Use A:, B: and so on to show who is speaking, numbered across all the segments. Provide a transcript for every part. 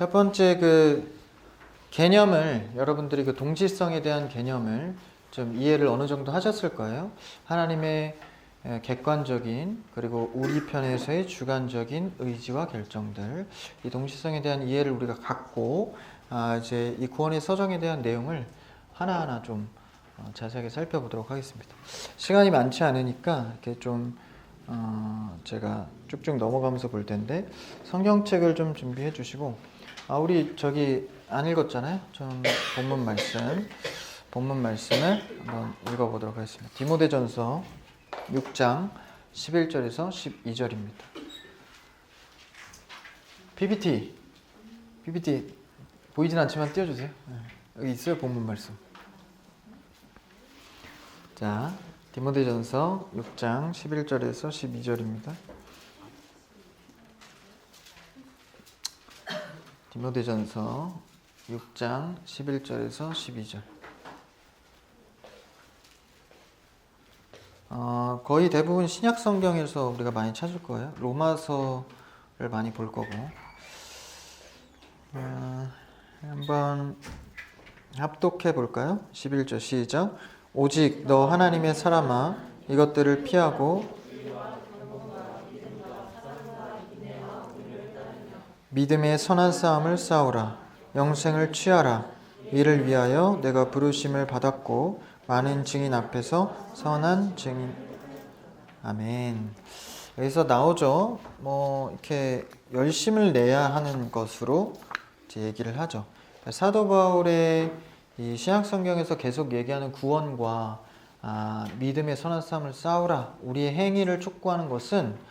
A: 첫 번째 그 개념을 여러분들이 그 동질성에 대한 개념을 좀 이해를 어느 정도 하셨을 거예요. 하나님의 객관적인 그리고 우리 편에서의 주관적인 의지와 결정들, 이 동질성에 대한 이해를 우리가 갖고 이제 이 구원의 서정에 대한 내용을 하나하나 좀 자세하게 살펴보도록 하겠습니다. 시간이 많지 않으니까 이렇게 좀 제가 쭉쭉 넘어가면서 볼 텐데 성경책을 좀 준비해 주시고 우리 저기 안 읽었잖아요. 좀 본문 말씀을 한번 읽어보도록 하겠습니다. 디모데전서 6장 11절에서 12절입니다. PPT 보이진 않지만 띄워주세요. 여기 있어요. 본문 말씀. 자, 디모데전서 6장 11절에서 12절입니다. 디모데전서 6장 11절에서 12절. 거의 대부분 신약 성경에서 우리가 많이 찾을 거예요. 로마서를 많이 볼 거고. 한번 합독해 볼까요? 11절 시작. 오직 너 하나님의 사람아 이것들을 피하고 믿음의 선한 싸움을 싸우라. 영생을 취하라. 이를 위하여 내가 부르심을 받았고 많은 증인 앞에서 선한 증인. 아멘. 여기서 나오죠. 이렇게 열심을 내야 하는 것으로 이제 얘기를 하죠. 사도 바울의 이 신약 성경에서 계속 얘기하는 구원과 믿음의 선한 싸움을 싸우라. 우리의 행위를 촉구하는 것은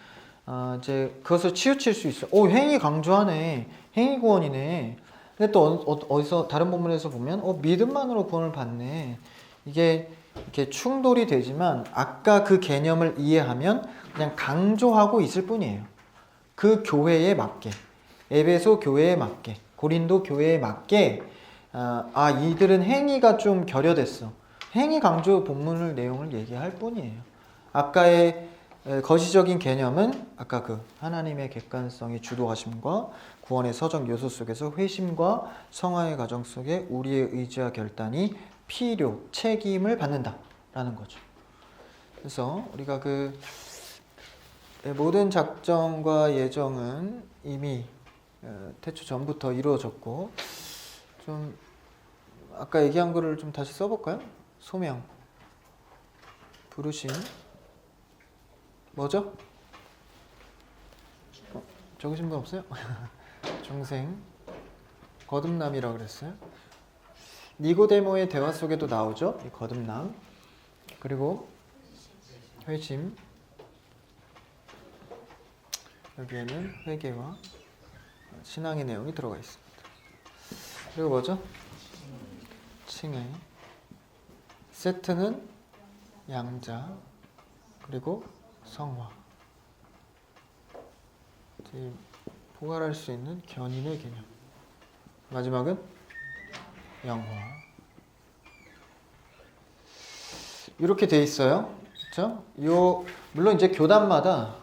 A: 이제 그것을 치우칠 수 있어. 행위 강조하네. 행위 구원이네. 근데 또 어디서 다른 본문에서 보면 믿음만으로 구원을 받네. 이게 이렇게 충돌이 되지만 아까 그 개념을 이해하면 그냥 강조하고 있을 뿐이에요. 그 교회에 맞게, 에베소 교회에 맞게, 고린도 교회에 맞게 이들은 행위가 좀 결여됐어. 행위 강조 본문을 내용을 얘기할 뿐이에요. 아까의 거시적인 개념은 아까 그 하나님의 객관성의 주도하심과 구원의 서정 요소 속에서 회심과 성화의 과정 속에 우리의 의지와 결단이 필요, 책임을 받는다라는 거죠. 그래서 우리가 그 모든 작정과 예정은 이미 태초 전부터 이루어졌고, 좀 아까 얘기한 거를 좀 다시 써볼까요? 소명, 부르심, 뭐죠? 적으신 분 없어요? 중생, 거듭남이라고 그랬어요. 니고데모의 대화 속에도 나오죠. 이 거듭남, 그리고 회심, 여기에는 회개와 신앙의 내용이 들어가 있습니다. 그리고 뭐죠? 칭의, 세트는 양자, 그리고 성화, 포괄할 수 있는 견인의 개념, 마지막은 영화. 이렇게 돼 있어요. 그렇죠? 물론 이제 교단마다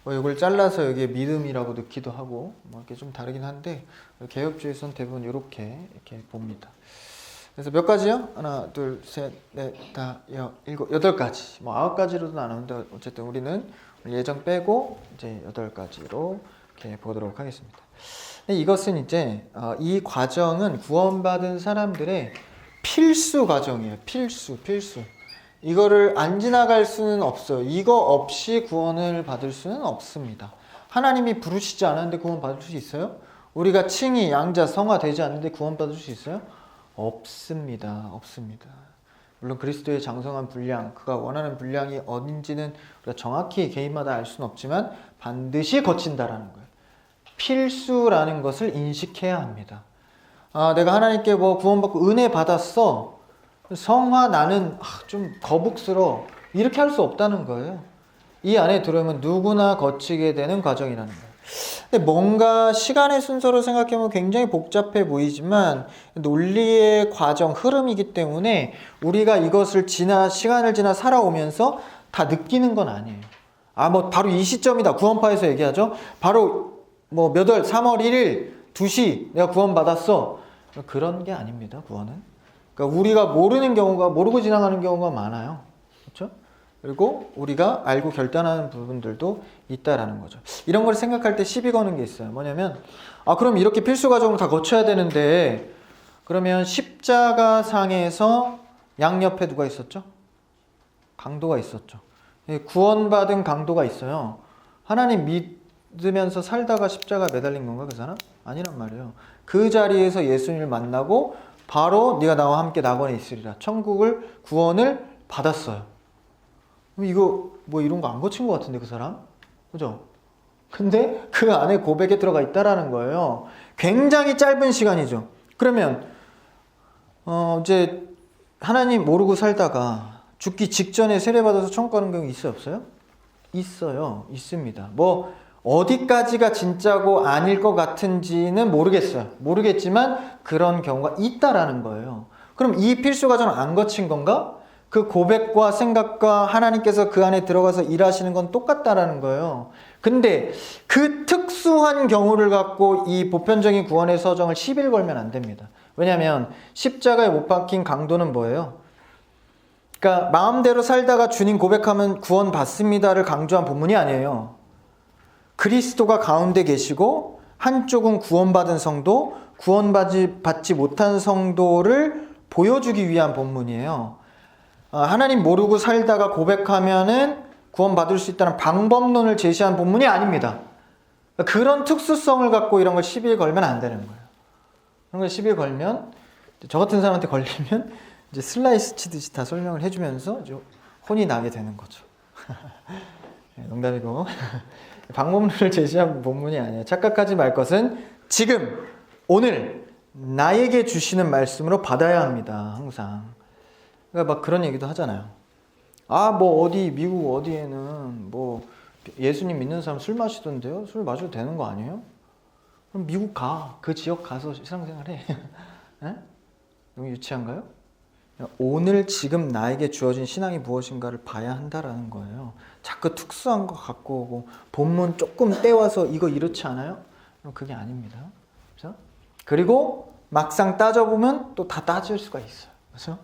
A: 이걸 잘라서 여기에 믿음이라고 넣기도 하고 이렇게 좀 다르긴 한데 개혁주의에서는 대부분 이렇게 봅니다. 그래서 몇 가지요? 하나, 둘, 셋, 넷, 다, 일곱, 8가지. 9가지로도 나누는데 어쨌든 우리는 예정 빼고 이제 8가지로 이렇게 보도록 하겠습니다. 이것은 이제 이 과정은 구원받은 사람들의 필수 과정이에요. 필수. 이거를 안 지나갈 수는 없어요. 이거 없이 구원을 받을 수는 없습니다. 하나님이 부르시지 않았는데 구원 받을 수 있어요? 우리가 칭의, 양자, 성화 되지 않는데 구원 받을 수 있어요? 없습니다. 물론 그리스도의 장성한 분량, 그가 원하는 분량이 어딘지는 우리가 정확히 개인마다 알 수는 없지만 반드시 거친다라는 거예요. 필수라는 것을 인식해야 합니다. 내가 하나님께 구원받고 은혜 받았어. 성화 나는 좀 거북스러워. 이렇게 할 수 없다는 거예요. 이 안에 들어오면 누구나 거치게 되는 과정이라는 거예요. 근데 뭔가 시간의 순서로 생각해보면 굉장히 복잡해 보이지만 논리의 과정, 흐름이기 때문에 우리가 이것을 시간을 지나 살아오면서 다 느끼는 건 아니에요. 바로 이 시점이다. 구원파에서 얘기하죠. 바로 몇 월, 3월 1일 2시 내가 구원받았어. 그런 게 아닙니다. 구원은. 그러니까 우리가 모르고 지나가는 경우가 많아요. 그렇죠? 그리고 우리가 알고 결단하는 부분들도 있다라는 거죠. 이런 걸 생각할 때 시비 거는 게 있어요. 뭐냐면 그럼 이렇게 필수 과정을 다 거쳐야 되는데 그러면 십자가상에서 양옆에 누가 있었죠? 강도가 있었죠. 구원받은 강도가 있어요. 하나님 믿으면서 살다가 십자가 매달린 건가 그 사람? 아니란 말이에요. 그 자리에서 예수님을 만나고 바로 네가 나와 함께 낙원에 있으리라. 천국을 구원을 받았어요. 이거 뭐 이런 거 안 거친 것 같은데 그 사람? 그죠? 근데 그 안에 고백에 들어가 있다라는 거예요. 굉장히 짧은 시간이죠. 그러면 이제 하나님 모르고 살다가 죽기 직전에 세례받아서 천국 가는 경우 있어요? 없어요? 있어요. 있습니다. 뭐 어디까지가 진짜고 아닐 것 같은지는 모르겠어요. 모르겠지만 그런 경우가 있다라는 거예요. 그럼 이 필수 과정을 안 거친 건가? 그 고백과 생각과 하나님께서 그 안에 들어가서 일하시는 건 똑같다라는 거예요. 근데 그 특수한 경우를 갖고 이 보편적인 구원의 서정을 시비를 걸면 안 됩니다. 왜냐하면 십자가에 못 박힌 강도는 뭐예요? 그러니까 마음대로 살다가 주님 고백하면 구원 받습니다를 강조한 본문이 아니에요. 그리스도가 가운데 계시고 한쪽은 구원받은 성도, 구원받지 못한 성도를 보여주기 위한 본문이에요. 하나님 모르고 살다가 고백하면은 구원받을 수 있다는 방법론을 제시한 본문이 아닙니다. 그런 특수성을 갖고 이런 걸 시비에 걸면 안 되는 거예요. 그런 걸 시비에 걸면 저 같은 사람한테 걸리면 이제 슬라이스 치듯이 다 설명을 해주면서 이제 혼이 나게 되는 거죠. 농담이고 방법론을 제시한 본문이 아니에요. 착각하지 말 것은 지금 오늘 나에게 주시는 말씀으로 받아야 합니다. 항상. 그러니까 막 그런 얘기도 하잖아요. 뭐 어디 미국 어디에는 뭐 예수님 믿는 사람 술 마시던데요? 술 마셔도 되는 거 아니에요? 그럼 미국 가. 그 지역 가서 신앙생활해. 너무 유치한가요? 오늘 지금 나에게 주어진 신앙이 무엇인가를 봐야 한다라는 거예요. 자꾸 특수한 거 갖고 오고 본문 조금 떼와서 이거 이렇지 않아요? 그게 아닙니다. 그렇죠? 그리고 막상 따져보면 또 다 따질 수가 있어요. 그렇죠?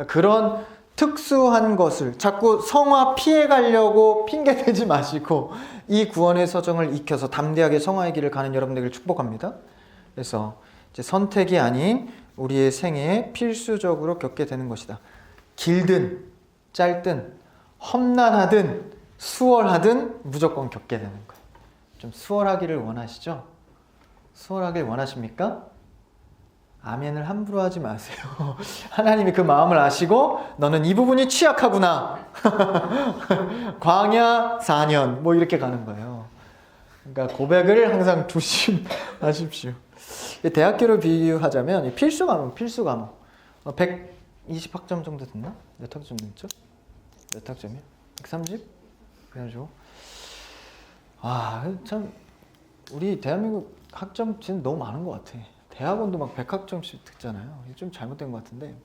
A: 그런 특수한 것을 자꾸 성화 피해가려고 핑계대지 마시고 이 구원의 서정을 익혀서 담대하게 성화의 길을 가는 여러분들을 축복합니다. 그래서 이제 선택이 아닌 우리의 생애에 필수적으로 겪게 되는 것이다. 길든 짧든 험난하든 수월하든 무조건 겪게 되는 거예요. 좀 수월하기를 원하시죠? 수월하길 원하십니까? 아멘을 함부로 하지 마세요. 하나님이 그 마음을 아시고 너는 이 부분이 취약하구나. 광야 4년 뭐 이렇게 가는 거예요. 그러니까 고백을 항상 조심하십시오. 대학교를 비유하자면 필수 과목 120학점 정도 됐나? 몇 학점 됐죠? 몇 학점이요? 130? 그래가지고 참 우리 대한민국 학점 진짜 너무 많은 것 같아. 대학원도 막 100학점씩 듣잖아요. 이게 좀 잘못된 것 같은데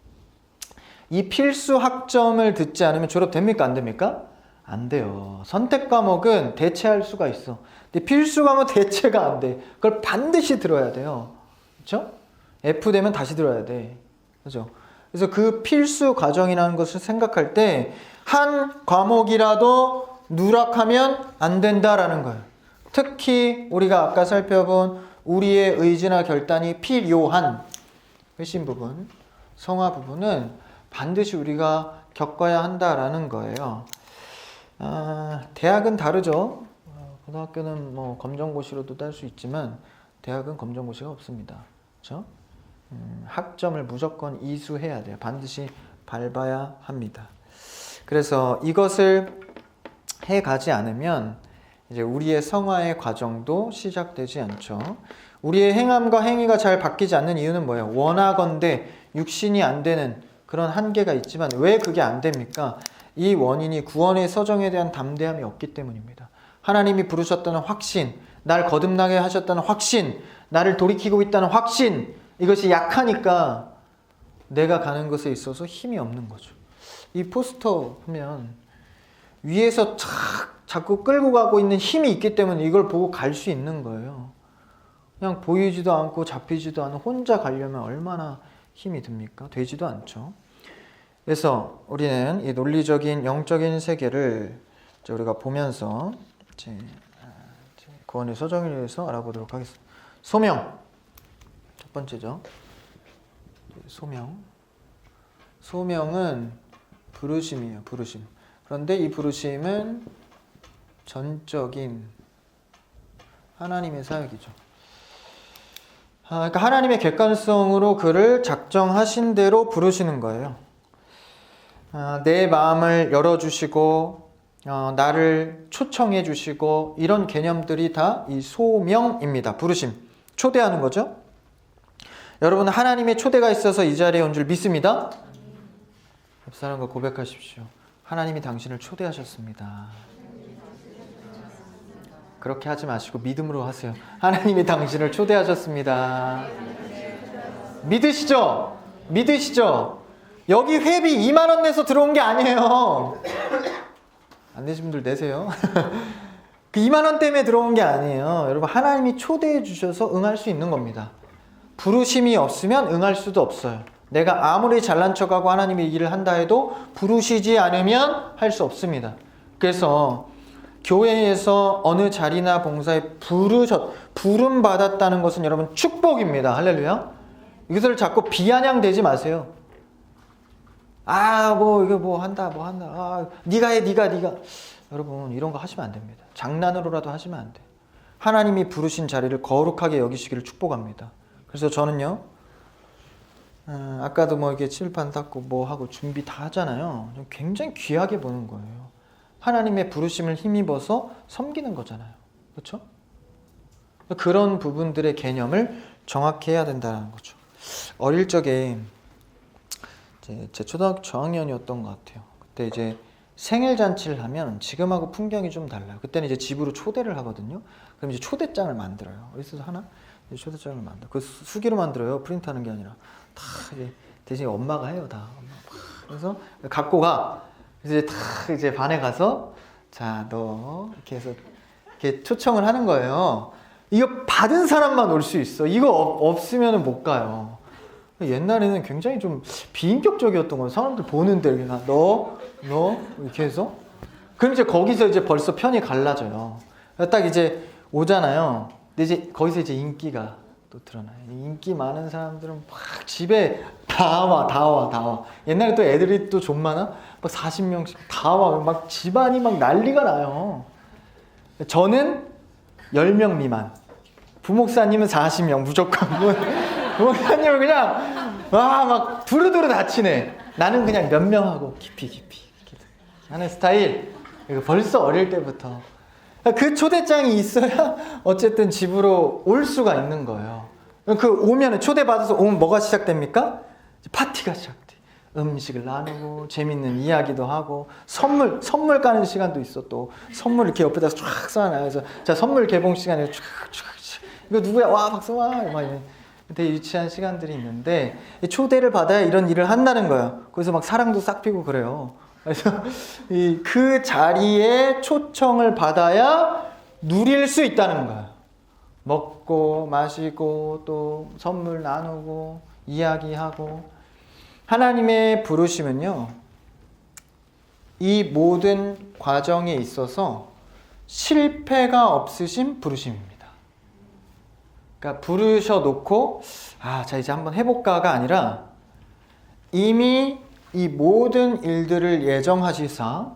A: 이 필수 학점을 듣지 않으면 졸업됩니까? 안 됩니까? 안 돼요. 선택 과목은 대체할 수가 있어. 근데 필수 과목 대체가 안 돼. 그걸 반드시 들어야 돼요. 그렇죠? F 되면 다시 들어야 돼. 그렇죠? 그래서 그 필수 과정이라는 것을 생각할 때 한 과목이라도 누락하면 안 된다라는 거예요. 특히 우리가 아까 살펴본 우리의 의지나 결단이 필요한 회심 부분, 성화 부분은 반드시 우리가 겪어야 한다라는 거예요. 대학은 다르죠. 고등학교는 뭐 검정고시로도 딸 수 있지만 대학은 검정고시가 없습니다. 그렇죠? 학점을 무조건 이수해야 돼요. 반드시 밟아야 합니다. 그래서 이것을 해가지 않으면 이제 우리의 성화의 과정도 시작되지 않죠. 우리의 행함과 행위가 잘 바뀌지 않는 이유는 뭐예요? 원하건대 육신이 안 되는 그런 한계가 있지만 왜 그게 안 됩니까? 이 원인이 구원의 서정에 대한 담대함이 없기 때문입니다. 하나님이 부르셨다는 확신, 날 거듭나게 하셨다는 확신, 나를 돌이키고 있다는 확신, 이것이 약하니까 내가 가는 것에 있어서 힘이 없는 거죠. 이 포스터 보면 위에서 자꾸 끌고 가고 있는 힘이 있기 때문에 이걸 보고 갈 수 있는 거예요. 그냥 보이지도 않고 잡히지도 않은 혼자 가려면 얼마나 힘이 듭니까? 되지도 않죠. 그래서 우리는 이 논리적인 영적인 세계를 우리가 보면서 구원의 소정에 대해서 알아보도록 하겠습니다. 소명 첫 번째죠. 소명은 부르심이에요. 부르심. 그런데 이 부르심은 전적인 하나님의 사역이죠. 그러니까 하나님의 객관성으로 그를 작정하신 대로 부르시는 거예요. 내 마음을 열어주시고 나를 초청해 주시고 이런 개념들이 다 이 소명입니다. 부르심, 초대하는 거죠. 여러분 하나님의 초대가 있어서 이 자리에 온 줄 믿습니다. 옆 사람과 고백하십시오. 하나님이 당신을 초대하셨습니다. 그렇게 하지 마시고 믿음으로 하세요. 하나님이 당신을 초대하셨습니다. 믿으시죠? 믿으시죠? 여기 회비 2만 원 내서 들어온 게 아니에요. 안 내신 분들 내세요. 그 2만 원 때문에 들어온 게 아니에요. 여러분 하나님이 초대해 주셔서 응할 수 있는 겁니다. 부르심이 없으면 응할 수도 없어요. 내가 아무리 잘난 척하고 하나님의 일을 한다 해도 부르시지 않으면 할 수 없습니다. 그래서 교회에서 어느 자리나 봉사에 부름 받았다는 것은 여러분 축복입니다. 할렐루야. 이것을 자꾸 비아냥대지 마세요. 이거 뭐 한다. 네가 해. 여러분 이런 거 하시면 안 됩니다. 장난으로라도 하시면 안 돼. 하나님이 부르신 자리를 거룩하게 여기시기를 축복합니다. 그래서 저는요, 아까도 뭐 이렇게 칠판 닦고 뭐 하고 준비 다 하잖아요. 굉장히 귀하게 보는 거예요. 하나님의 부르심을 힘입어서 섬기는 거잖아요. 그렇죠? 그런 부분들의 개념을 정확히 해야 된다는 거죠. 어릴 적에 제 초등학교 저학년이었던 것 같아요. 그때 이제 생일 잔치를 하면 지금하고 풍경이 좀 달라요. 그때는 이제 집으로 초대를 하거든요. 그럼 이제 초대장을 만들어요. 어디서 하나? 초대장을 만들어. 그 수기로 만들어요. 프린트하는 게 아니라 다 이제 대신 엄마가 해요. 다. 그래서 갖고 가. 이제 다 이제 반에 가서 자, 너 이렇게 해서 이렇게 초청을 하는 거예요. 이거 받은 사람만 올 수 있어. 이거 없으면 못 가요. 옛날에는 굉장히 좀 비인격적이었던 거예요. 사람들 보는데 이렇게 너 이렇게 해서 그럼 이제 거기서 이제 벌써 편이 갈라져요. 딱 이제 오잖아요. 근데 이제 거기서 이제 인기가 또 드러나요. 인기 많은 사람들은 막 집에 다 와. 옛날에 또 애들이 또 좀 많아? 막 40명씩 다 와. 막 집안이 막 난리가 나요. 저는 10명 미만. 부목사님은 40명 무조건. 부목사님은 그냥 막 두루두루 다치네. 나는 그냥 몇 명하고 깊이 하는 스타일. 벌써 어릴 때부터. 그 초대장이 있어야 어쨌든 집으로 올 수가 있는 거예요. 오면 초대받아서 오면 뭐가 시작됩니까? 파티가 시작돼. 음식을 나누고 재밌는 이야기도 하고 선물 까는 시간도 있어. 또 선물 이렇게 옆에다 쫙 쌓아놔요. 그래서 자 선물 개봉 시간에 쫙 이거 누구야? 와 박수 와 막 되게 유치한 시간들이 있는데 초대를 받아야 이런 일을 한다는 거예요. 그래서 막 사랑도 싹 피고 그래요. 그래서 그 자리에 초청을 받아야 누릴 수 있다는 거예요. 먹고 마시고 또 선물 나누고 이야기하고. 하나님의 부르심은요, 이 모든 과정에 있어서 실패가 없으신 부르심입니다. 그러니까 부르셔놓고 자 이제 한번 해볼까가 아니라 이미 이 모든 일들을 예정하시사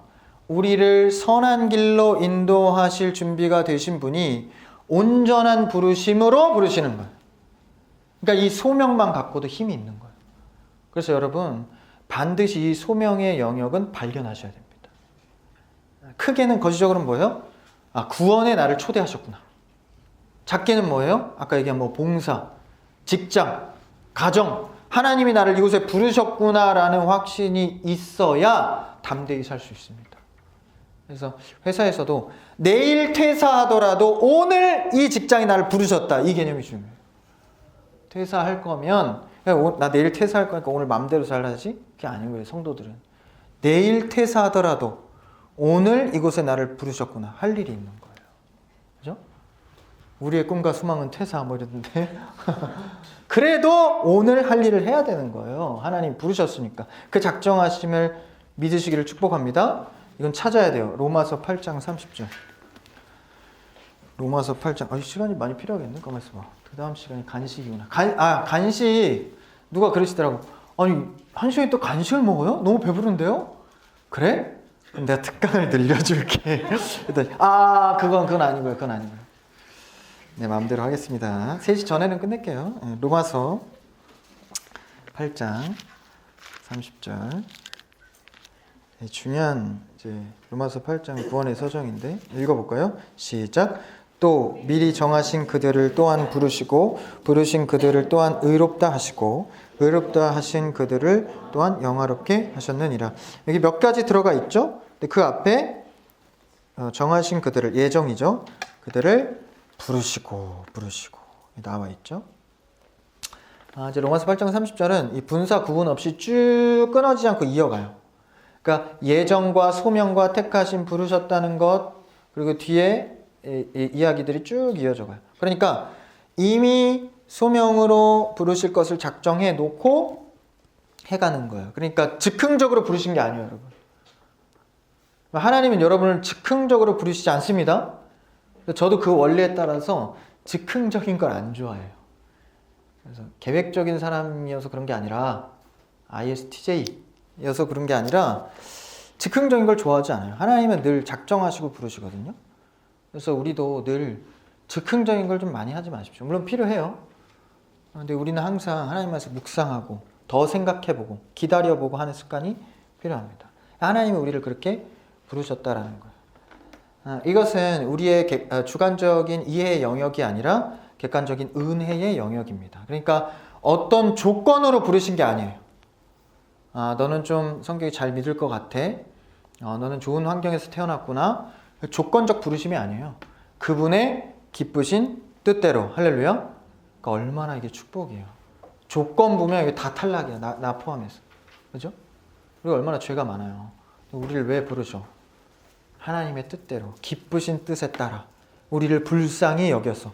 A: 우리를 선한 길로 인도하실 준비가 되신 분이 온전한 부르심으로 부르시는 거예요. 그러니까 이 소명만 갖고도 힘이 있는 거예요. 그래서 여러분 반드시 이 소명의 영역은 발견하셔야 됩니다. 크게는 거시적으로는 뭐예요? 구원에 나를 초대하셨구나. 작게는 뭐예요? 아까 얘기한 봉사, 직장, 가정, 하나님이 나를 이곳에 부르셨구나라는 확신이 있어야 담대히 살 수 있습니다. 그래서 회사에서도 내일 퇴사하더라도 오늘 이 직장이 나를 부르셨다. 이 개념이 중요해요. 퇴사할 거면 나 내일 퇴사할 거니까 오늘 맘대로 살아야지? 그게 아닌 거예요. 성도들은. 내일 퇴사하더라도 오늘 이곳에 나를 부르셨구나. 할 일이 있는 거예요. 그죠? 우리의 꿈과 소망은 퇴사 뭐 이랬는데 그래도 오늘 할 일을 해야 되는 거예요. 하나님 부르셨으니까. 그 작정하심을 믿으시기를 축복합니다. 이건 찾아야 돼요. 로마서 8장 30절. 로마서 8장. 시간이 많이 필요하겠네. 가만있어 봐. 그 다음 시간이 간식이구나. 간식. 누가 그러시더라고. 아니, 한 시간에 또 간식을 먹어요? 너무 배부른데요? 그래? 그럼 내가 특강을 늘려줄게. 그랬더니, 그건 아니고요. 그건 아니고요. 네, 마음대로 하겠습니다. 3시 전에는 끝낼게요. 네, 로마서 8장 30절. 네, 중요한 이제 로마서 8장 구원의 서정인데 읽어볼까요? 시작. 또 미리 정하신 그들을 또한 부르시고 부르신 그들을 또한 의롭다 하시고 의롭다 하신 그들을 또한 영화롭게 하셨느니라. 여기 몇 가지 들어가 있죠? 근데 그 앞에 정하신 그들을, 예정이죠. 그들을 부르시고 나와 있죠. 이제 로마서 8장 30절은 이 분사 구분 없이 쭉 끊어지지 않고 이어가요. 그러니까 예정과 소명과 택하심 부르셨다는 것, 그리고 뒤에 이야기들이 쭉 이어져 가요. 그러니까 이미 소명으로 부르실 것을 작정해 놓고 해가는 거예요. 그러니까 즉흥적으로 부르신 게 아니에요, 여러분. 하나님은 여러분을 즉흥적으로 부르시지 않습니다. 저도 그 원리에 따라서 즉흥적인 걸 안 좋아해요. 그래서 계획적인 사람이어서 그런 게 아니라 ISTJ여서 그런 게 아니라 즉흥적인 걸 좋아하지 않아요. 하나님은 늘 작정하시고 부르시거든요. 그래서 우리도 늘 즉흥적인 걸 좀 많이 하지 마십시오. 물론 필요해요. 근데 우리는 항상 하나님 말씀 묵상하고 더 생각해보고 기다려보고 하는 습관이 필요합니다. 하나님은 우리를 그렇게 부르셨다라는 거예요. 이것은 우리의 주관적인 이해의 영역이 아니라 객관적인 은혜의 영역입니다. 그러니까 어떤 조건으로 부르신 게 아니에요. 너는 좀 성격이 잘 믿을 것 같아. 너는 좋은 환경에서 태어났구나. 조건적 부르심이 아니에요. 그분의 기쁘신 뜻대로. 할렐루야. 그러니까 얼마나 이게 축복이에요. 조건 보면 이게 다 탈락이야. 나 포함해서. 그죠? 우리가 얼마나 죄가 많아요. 우리를 왜 부르셔? 하나님의 뜻대로, 기쁘신 뜻에 따라 우리를 불쌍히 여겨서,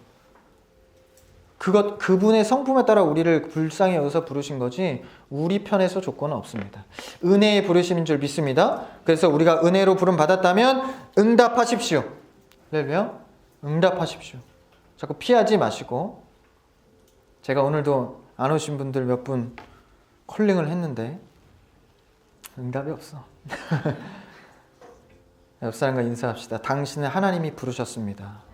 A: 그분의 성품에 따라 우리를 불쌍히 여겨서 부르신 거지 우리 편에서 조건은 없습니다. 은혜의 부르심인 줄 믿습니다. 그래서 우리가 은혜로 부름 받았다면 응답하십시오. 할렐루야. 응답하십시오. 자꾸 피하지 마시고. 제가 오늘도 안 오신 분들 몇 분 콜링을 했는데 응답이 없어. 옆 사람과 인사합시다. 당신을 하나님이 부르셨습니다.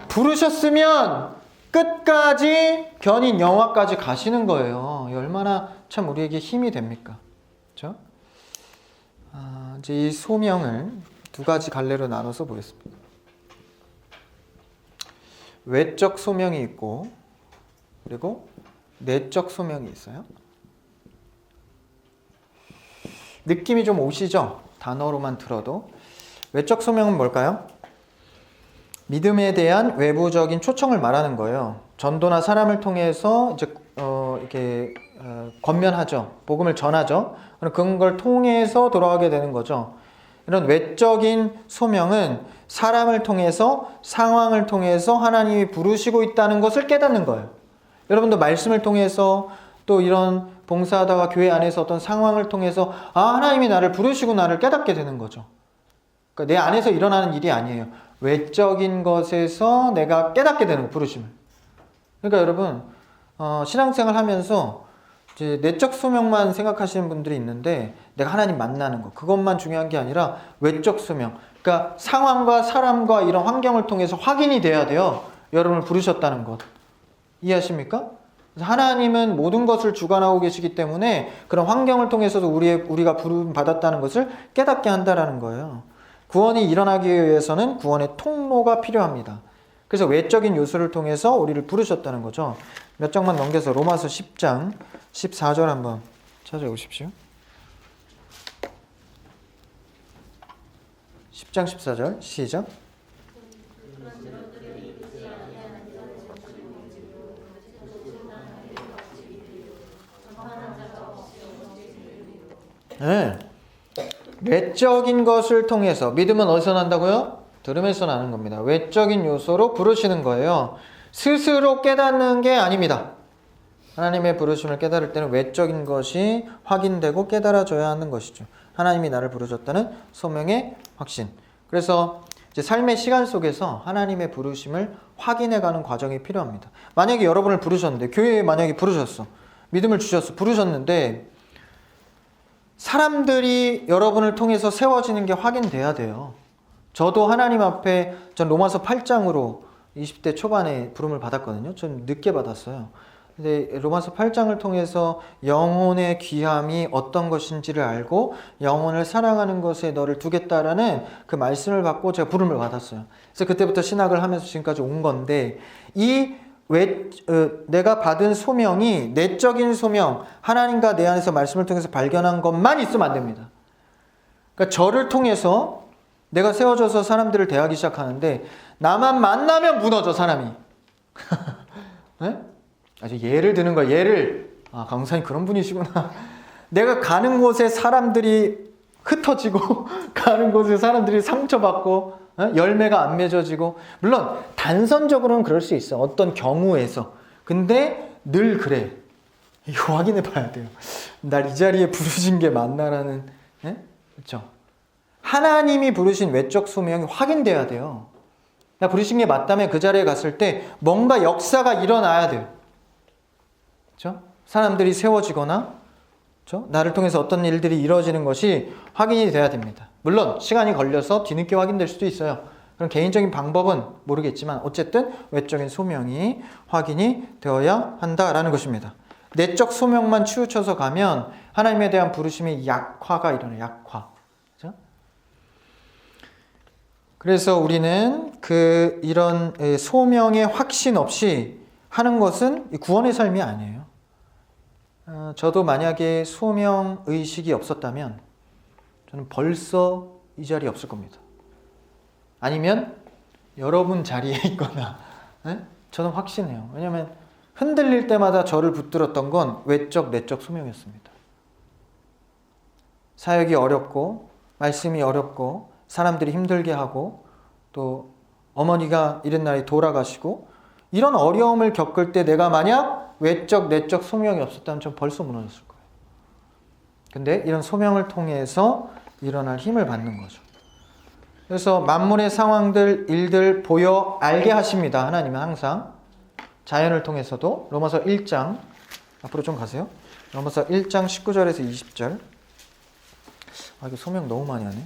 A: 부르셨으면 끝까지 견인 영화까지 가시는 거예요. 얼마나 참 우리에게 힘이 됩니까? 그렇죠? 이제 이 소명을 두 가지 갈래로 나눠서 보겠습니다. 외적 소명이 있고 그리고 내적 소명이 있어요. 느낌이 좀 오시죠? 단어로만 들어도. 외적 소명은 뭘까요? 믿음에 대한 외부적인 초청을 말하는 거예요. 전도나 사람을 통해서 이제 이렇게 권면하죠. 복음을 전하죠. 그런 걸 통해서 돌아가게 되는 거죠. 이런 외적인 소명은 사람을 통해서, 상황을 통해서 하나님이 부르시고 있다는 것을 깨닫는 거예요. 여러분도 말씀을 통해서 또 이런 봉사하다가 교회 안에서 어떤 상황을 통해서 하나님이 나를 부르시고 나를 깨닫게 되는 거죠. 그러니까 내 안에서 일어나는 일이 아니에요. 외적인 것에서 내가 깨닫게 되는 거, 부르심을. 그러니까 여러분 신앙생활 하면서 이제 내적 소명만 생각하시는 분들이 있는데 내가 하나님 만나는 거, 그것만 중요한 게 아니라 외적 소명. 그러니까 상황과 사람과 이런 환경을 통해서 확인이 돼야 돼요. 여러분을 부르셨다는 것. 이해하십니까? 하나님은 모든 것을 주관하고 계시기 때문에 그런 환경을 통해서도 우리가 부름 받았다는 것을 깨닫게 한다는 거예요. 구원이 일어나기 위해서는 구원의 통로가 필요합니다. 그래서 외적인 요소를 통해서 우리를 부르셨다는 거죠. 몇 장만 넘겨서 로마서 10장 14절 한번 찾아오십시오. 10장 14절 시작. 네. 외적인 것을 통해서. 믿음은 어디서 난다고요? 들음에서 나는 겁니다. 외적인 요소로 부르시는 거예요. 스스로 깨닫는 게 아닙니다. 하나님의 부르심을 깨달을 때는 외적인 것이 확인되고 깨달아져야 하는 것이죠. 하나님이 나를 부르셨다는 소명의 확신. 그래서 이제 삶의 시간 속에서 하나님의 부르심을 확인해가는 과정이 필요합니다. 만약에 여러분을 부르셨는데, 교회에 만약에 부르셨어. 믿음을 주셨어. 부르셨는데 사람들이 여러분을 통해서 세워지는 게 확인돼야 돼요. 저도 하나님 앞에, 전 로마서 8장으로 20대 초반에 부름을 받았거든요. 전 늦게 받았어요. 근데 로마서 8장을 통해서 영혼의 귀함이 어떤 것인지를 알고 영혼을 사랑하는 것에 너를 두겠다라는 그 말씀을 받고 제가 부름을 받았어요. 그래서 그때부터 신학을 하면서 지금까지 온 건데, 내가 받은 소명이 내적인 소명, 하나님과 내 안에서 말씀을 통해서 발견한 것만 있으면 안 됩니다. 그러니까 저를 통해서 내가 세워져서 사람들을 대하기 시작하는데 나만 만나면 무너져, 사람이. 네? 아주 예를 드는 거야. 강사님 그런 분이시구나. 내가 가는 곳에 사람들이 흩어지고 가는 곳에 사람들이 상처받고 열매가 안 맺어지고, 물론 단선적으로는 그럴 수 있어, 어떤 경우에서. 근데 늘 그래. 이거 확인해 봐야 돼요. 날 이 자리에 부르신 게 맞나라는. 그렇죠? 하나님이 부르신 외적 소명이 확인돼야 돼요. 나 부르신 게 맞다면 그 자리에 갔을 때 뭔가 역사가 일어나야 돼요. 그렇죠? 사람들이 세워지거나, 그렇죠? 나를 통해서 어떤 일들이 이루어지는 것이 확인이 돼야 됩니다. 물론 시간이 걸려서 뒤늦게 확인될 수도 있어요. 그런 개인적인 방법은 모르겠지만 어쨌든 외적인 소명이 확인이 되어야 한다라는 것입니다. 내적 소명만 치우쳐서 가면 하나님에 대한 부르심의 약화가 일어나요. 약화. 그렇죠? 그래서 우리는 이런 소명의 확신 없이 하는 것은 구원의 삶이 아니에요. 저도 만약에 소명 의식이 없었다면 저는 벌써 이 자리에 없을 겁니다. 아니면 여러분 자리에 있거나. 저는 확신해요. 왜냐하면 흔들릴 때마다 저를 붙들었던 건 외적, 내적 소명이었습니다. 사역이 어렵고 말씀이 어렵고 사람들이 힘들게 하고 또 어머니가 이른 날에 돌아가시고, 이런 어려움을 겪을 때 내가 만약 외적, 내적 소명이 없었다면 전 벌써 무너졌을 거예요. 근데 이런 소명을 통해서 일어날 힘을 받는 거죠. 그래서 만물의 상황들, 일들 보여 알게 하십니다. 하나님은 항상. 자연을 통해서도. 로마서 1장, 앞으로 좀 가세요. 로마서 1장 19절에서 20절. 이거 소명 너무 많이 하네.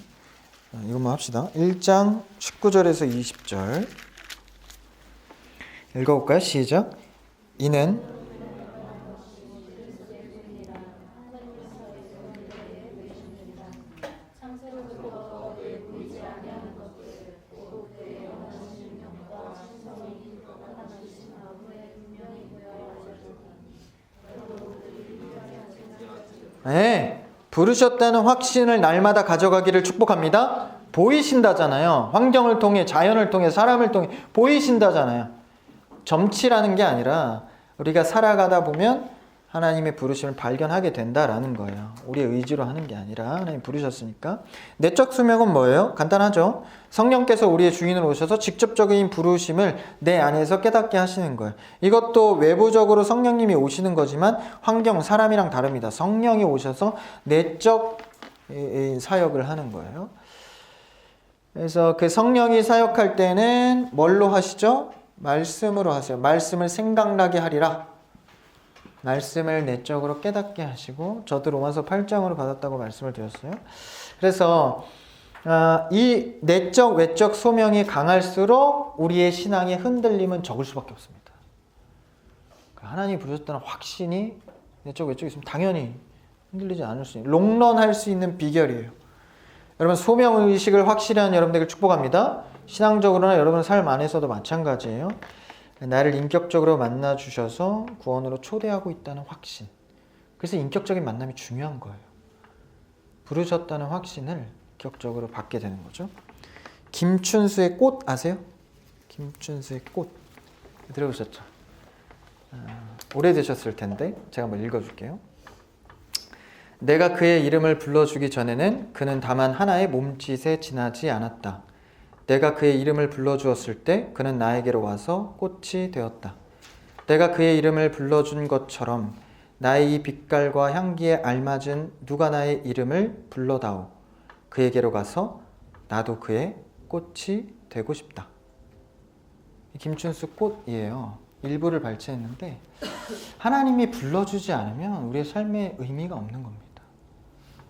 A: 이것만 합시다. 1장 19절에서 20절. 읽어볼까요? 시작. 이는 부르셨다는 확신을 날마다 가져가기를 축복합니다. 보이신다잖아요. 환경을 통해, 자연을 통해, 사람을 통해 보이신다잖아요. 점치라는 게 아니라 우리가 살아가다 보면 하나님의 부르심을 발견하게 된다라는 거예요. 우리의 의지로 하는 게 아니라 하나님 부르셨으니까. 내적 수명은 뭐예요? 간단하죠. 성령께서 우리의 주인으로 오셔서 직접적인 부르심을 내 안에서 깨닫게 하시는 거예요. 이것도 외부적으로 성령님이 오시는 거지만 환경, 사람이랑 다릅니다. 성령이 오셔서 내적 사역을 하는 거예요. 그래서 그 성령이 사역할 때는 뭘로 하시죠? 말씀으로 하세요. 말씀을 생각나게 하리라. 말씀을 내적으로 깨닫게 하시고, 저도 로마서 8장으로 받았다고 말씀을 드렸어요. 그래서 이 내적, 외적 소명이 강할수록 우리의 신앙의 흔들림은 적을 수밖에 없습니다. 하나님이 부르셨다는 확신이 내적, 외적이 있으면 당연히 흔들리지 않을 수 있는, 롱런할 수 있는 비결이에요. 여러분, 소명의식을 확실히 하는 여러분들에게 축복합니다. 신앙적으로나 여러분 삶 안에서도 마찬가지예요. 나를 인격적으로 만나주셔서 구원으로 초대하고 있다는 확신. 그래서 인격적인 만남이 중요한 거예요. 부르셨다는 확신을 인격적으로 받게 되는 거죠. 김춘수의 꽃 아세요? 김춘수의 꽃 들어보셨죠? 오래되셨을 텐데 제가 한번 읽어줄게요. 내가 그의 이름을 불러주기 전에는 그는 다만 하나의 몸짓에 지나지 않았다. 내가 그의 이름을 불러주었을 때 그는 나에게로 와서 꽃이 되었다. 내가 그의 이름을 불러준 것처럼 나의 이 빛깔과 향기에 알맞은 누가 나의 이름을 불러다오. 그에게로 가서 나도 그의 꽃이 되고 싶다. 김춘수 꽃이에요. 일부를 발췌했는데 하나님이 불러주지 않으면 우리의 삶에 의미가 없는 겁니다.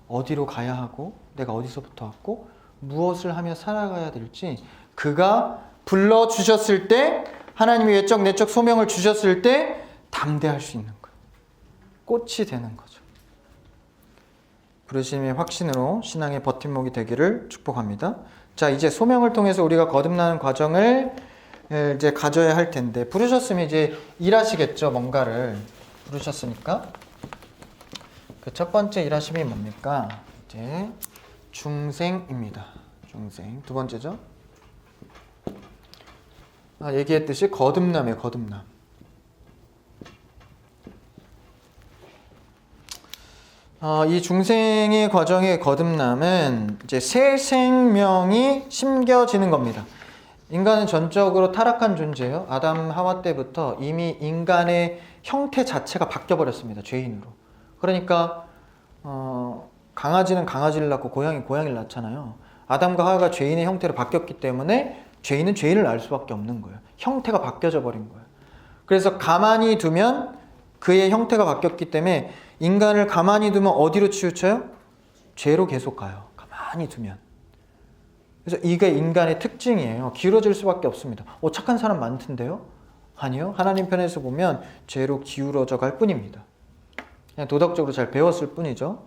A: 어디로 가야 하고 내가 어디서부터 왔고 무엇을 하며 살아가야 될지 그가 불러주셨을 때 하나님이 외적 내적 소명을 주셨을 때 담대할 수 있는 거예요. 꽃이 되는 거죠. 부르심의 확신으로 신앙의 버팀목이 되기를 축복합니다. 자, 이제 소명을 통해서 우리가 거듭나는 과정을 이제 가져야 할 텐데 부르셨으면 이제 일하시겠죠. 뭔가를 부르셨으니까 그 첫 번째 일하심이 뭡니까? 이제 중생입니다. 중생. 두 번째죠. 얘기했듯이 거듭남이에요. 거듭남. 이 중생의 과정의 거듭남은 이제 새 생명이 심겨지는 겁니다. 인간은 전적으로 타락한 존재예요. 아담 하와 때부터 이미 인간의 형태 자체가 바뀌어버렸습니다. 죄인으로. 그러니까 강아지는 강아지를 낳고 고양이 고양이를 낳잖아요. 아담과 하와가 죄인의 형태로 바뀌었기 때문에 죄인은 죄인을 낳을 수밖에 없는 거예요. 형태가 바뀌어져 버린 거예요. 그래서 가만히 두면 그의 형태가 바뀌었기 때문에 인간을 가만히 두면 어디로 치우쳐요? 죄로 계속 가요. 가만히 두면. 그래서 이게 인간의 특징이에요. 기울어질 수밖에 없습니다. 착한 사람 많던데요? 아니요. 하나님 편에서 보면 죄로 기울어져 갈 뿐입니다. 그냥 도덕적으로 잘 배웠을 뿐이죠.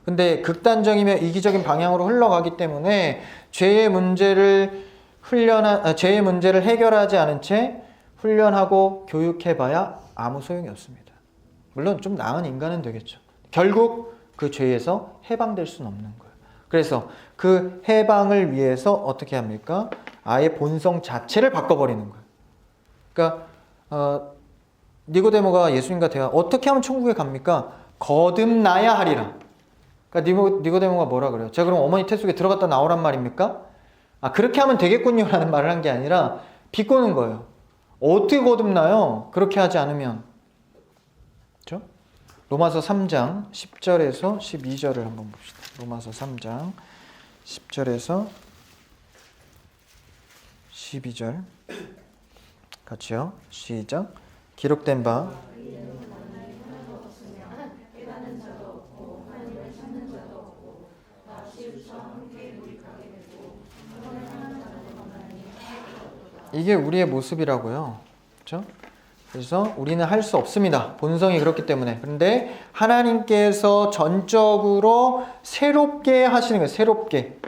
A: 근데 극단적이며 이기적인 방향으로 흘러가기 때문에 죄의 문제를 해결하지 않은 채 훈련하고 교육해봐야 아무 소용이 없습니다. 물론 좀 나은 인간은 되겠죠. 결국 그 죄에서 해방될 수는 없는 거예요. 그래서 그 해방을 위해서 어떻게 합니까? 아예 본성 자체를 바꿔버리는 거예요. 그러니까 니고데모가 예수님과 대화 어떻게 하면 천국에 갑니까? 거듭나야 하리라. 그러니까 니고데모가 뭐라 그래요? 제가 그럼 어머니 태속에 들어갔다 나오란 말입니까? 그렇게 하면 되겠군요 라는 말을 한 게 아니라 비꼬는 거예요. 어떻게 거듭나요? 그렇게 하지 않으면. 그렇죠? 로마서 3장 10절에서 12절을 한번 봅시다. 로마서 3장 10절에서 12절 같이요. 시작. 기록된 바 이게 우리의 모습이라고요. 그렇죠? 그래서 우리는 할 수 없습니다. 본성이 그렇기 때문에. 그런데 하나님께서 전적으로 새롭게 하시는 거예요. 새롭게.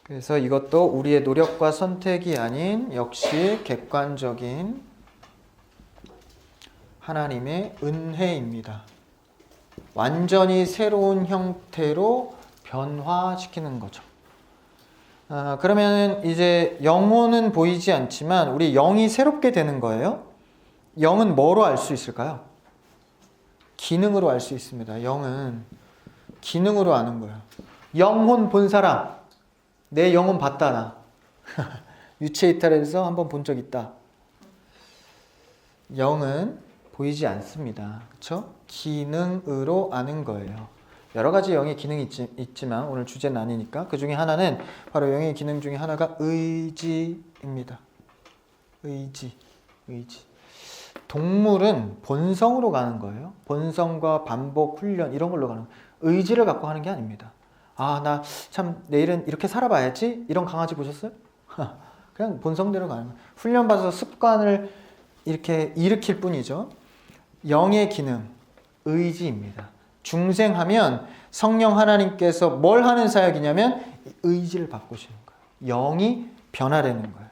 A: 그래서 이것도 우리의 노력과 선택이 아닌 역시 객관적인 하나님의 은혜입니다. 완전히 새로운 형태로 변화시키는 거죠. 그러면 이제 영혼은 보이지 않지만 우리 영이 새롭게 되는 거예요. 영은 뭐로 알 수 있을까요? 기능으로 알 수 있습니다. 영은 기능으로 아는 거예요. 영혼 본 사람, 내 영혼 봤다 나. 유체 이탈에서 한번 본 적 있다. 영은 보이지 않습니다. 그렇죠? 기능으로 아는 거예요. 여러 가지 영의 기능이 있지만 오늘 주제는 아니니까 그 중에 하나는 바로 영의 기능 중에 하나가 의지입니다. 의지. 동물은 본성으로 가는 거예요. 본성과 반복, 훈련 이런 걸로 가는 거예요. 의지를 갖고 하는 게 아닙니다. 나 참 내일은 이렇게 살아봐야지 이런 강아지 보셨어요? 그냥 본성대로 가는 거예요. 훈련받아서 습관을 이렇게 일으킬 뿐이죠. 영의 기능, 의지입니다. 중생하면 성령 하나님께서 뭘 하는 사역이냐면 의지를 바꾸시는 거예요. 영이 변화되는 거예요.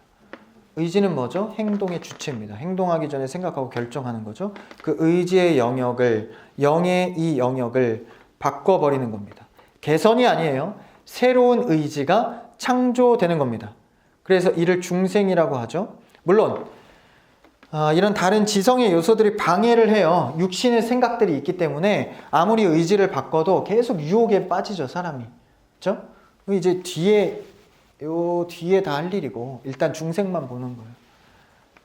A: 의지는 뭐죠? 행동의 주체입니다. 행동하기 전에 생각하고 결정하는 거죠. 그 의지의 영역을, 영의 이 영역을 바꿔버리는 겁니다. 개선이 아니에요. 새로운 의지가 창조되는 겁니다. 그래서 이를 중생이라고 하죠. 물론 이런 다른 지성의 요소들이 방해를 해요. 육신의 생각들이 있기 때문에 아무리 의지를 바꿔도 계속 유혹에 빠지죠, 사람이. 그렇죠? 이제 뒤에 요 뒤에 다 할 일이고 일단 중생만 보는 거예요.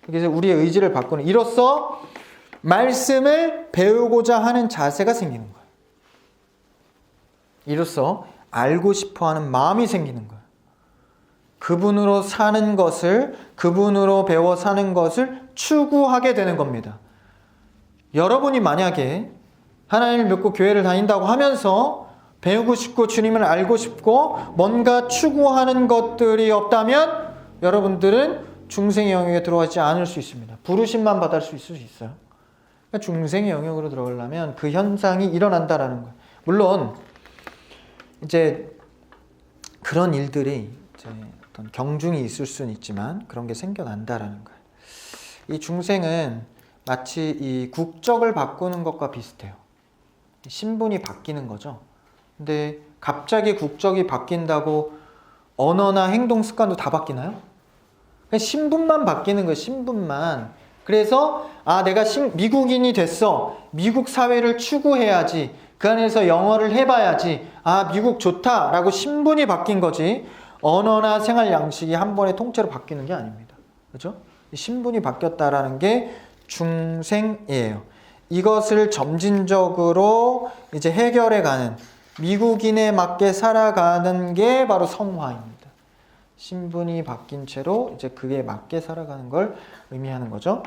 A: 그래서 우리의 의지를 바꾸는 이로써 말씀을 배우고자 하는 자세가 생기는 거예요. 이로써 알고 싶어하는 마음이 생기는 거예요. 그분으로 사는 것을, 그분으로 배워 사는 것을 추구하게 되는 겁니다. 여러분이 만약에 하나님을 믿고 교회를 다닌다고 하면서 배우고 싶고 주님을 알고 싶고 뭔가 추구하는 것들이 없다면 여러분들은 중생의 영역에 들어가지 않을 수 있습니다. 부르심만 받을 수 있을 수 있어요. 그러니까 중생의 영역으로 들어가려면 그 현상이 일어난다라는 거예요. 물론 이제 그런 일들이 이제 어떤 경중이 있을 수는 있지만 그런 게 생겨난다라는 거예요. 이 중생은 마치 이 국적을 바꾸는 것과 비슷해요. 신분이 바뀌는 거죠. 근데 갑자기 국적이 바뀐다고 언어나 행동 습관도 다 바뀌나요? 그냥 신분만 바뀌는 거예요. 신분만. 그래서 내가 미국인이 됐어. 미국 사회를 추구해야지. 그 안에서 영어를 해봐야지. 미국 좋다라고 신분이 바뀐 거지. 언어나 생활 양식이 한 번에 통째로 바뀌는 게 아닙니다. 그렇죠? 신분이 바뀌었다라는 게 중생이에요. 이것을 점진적으로 이제 해결해가는 미국인에 맞게 살아가는 게 바로 성화입니다. 신분이 바뀐 채로 이제 그에 맞게 살아가는 걸 의미하는 거죠.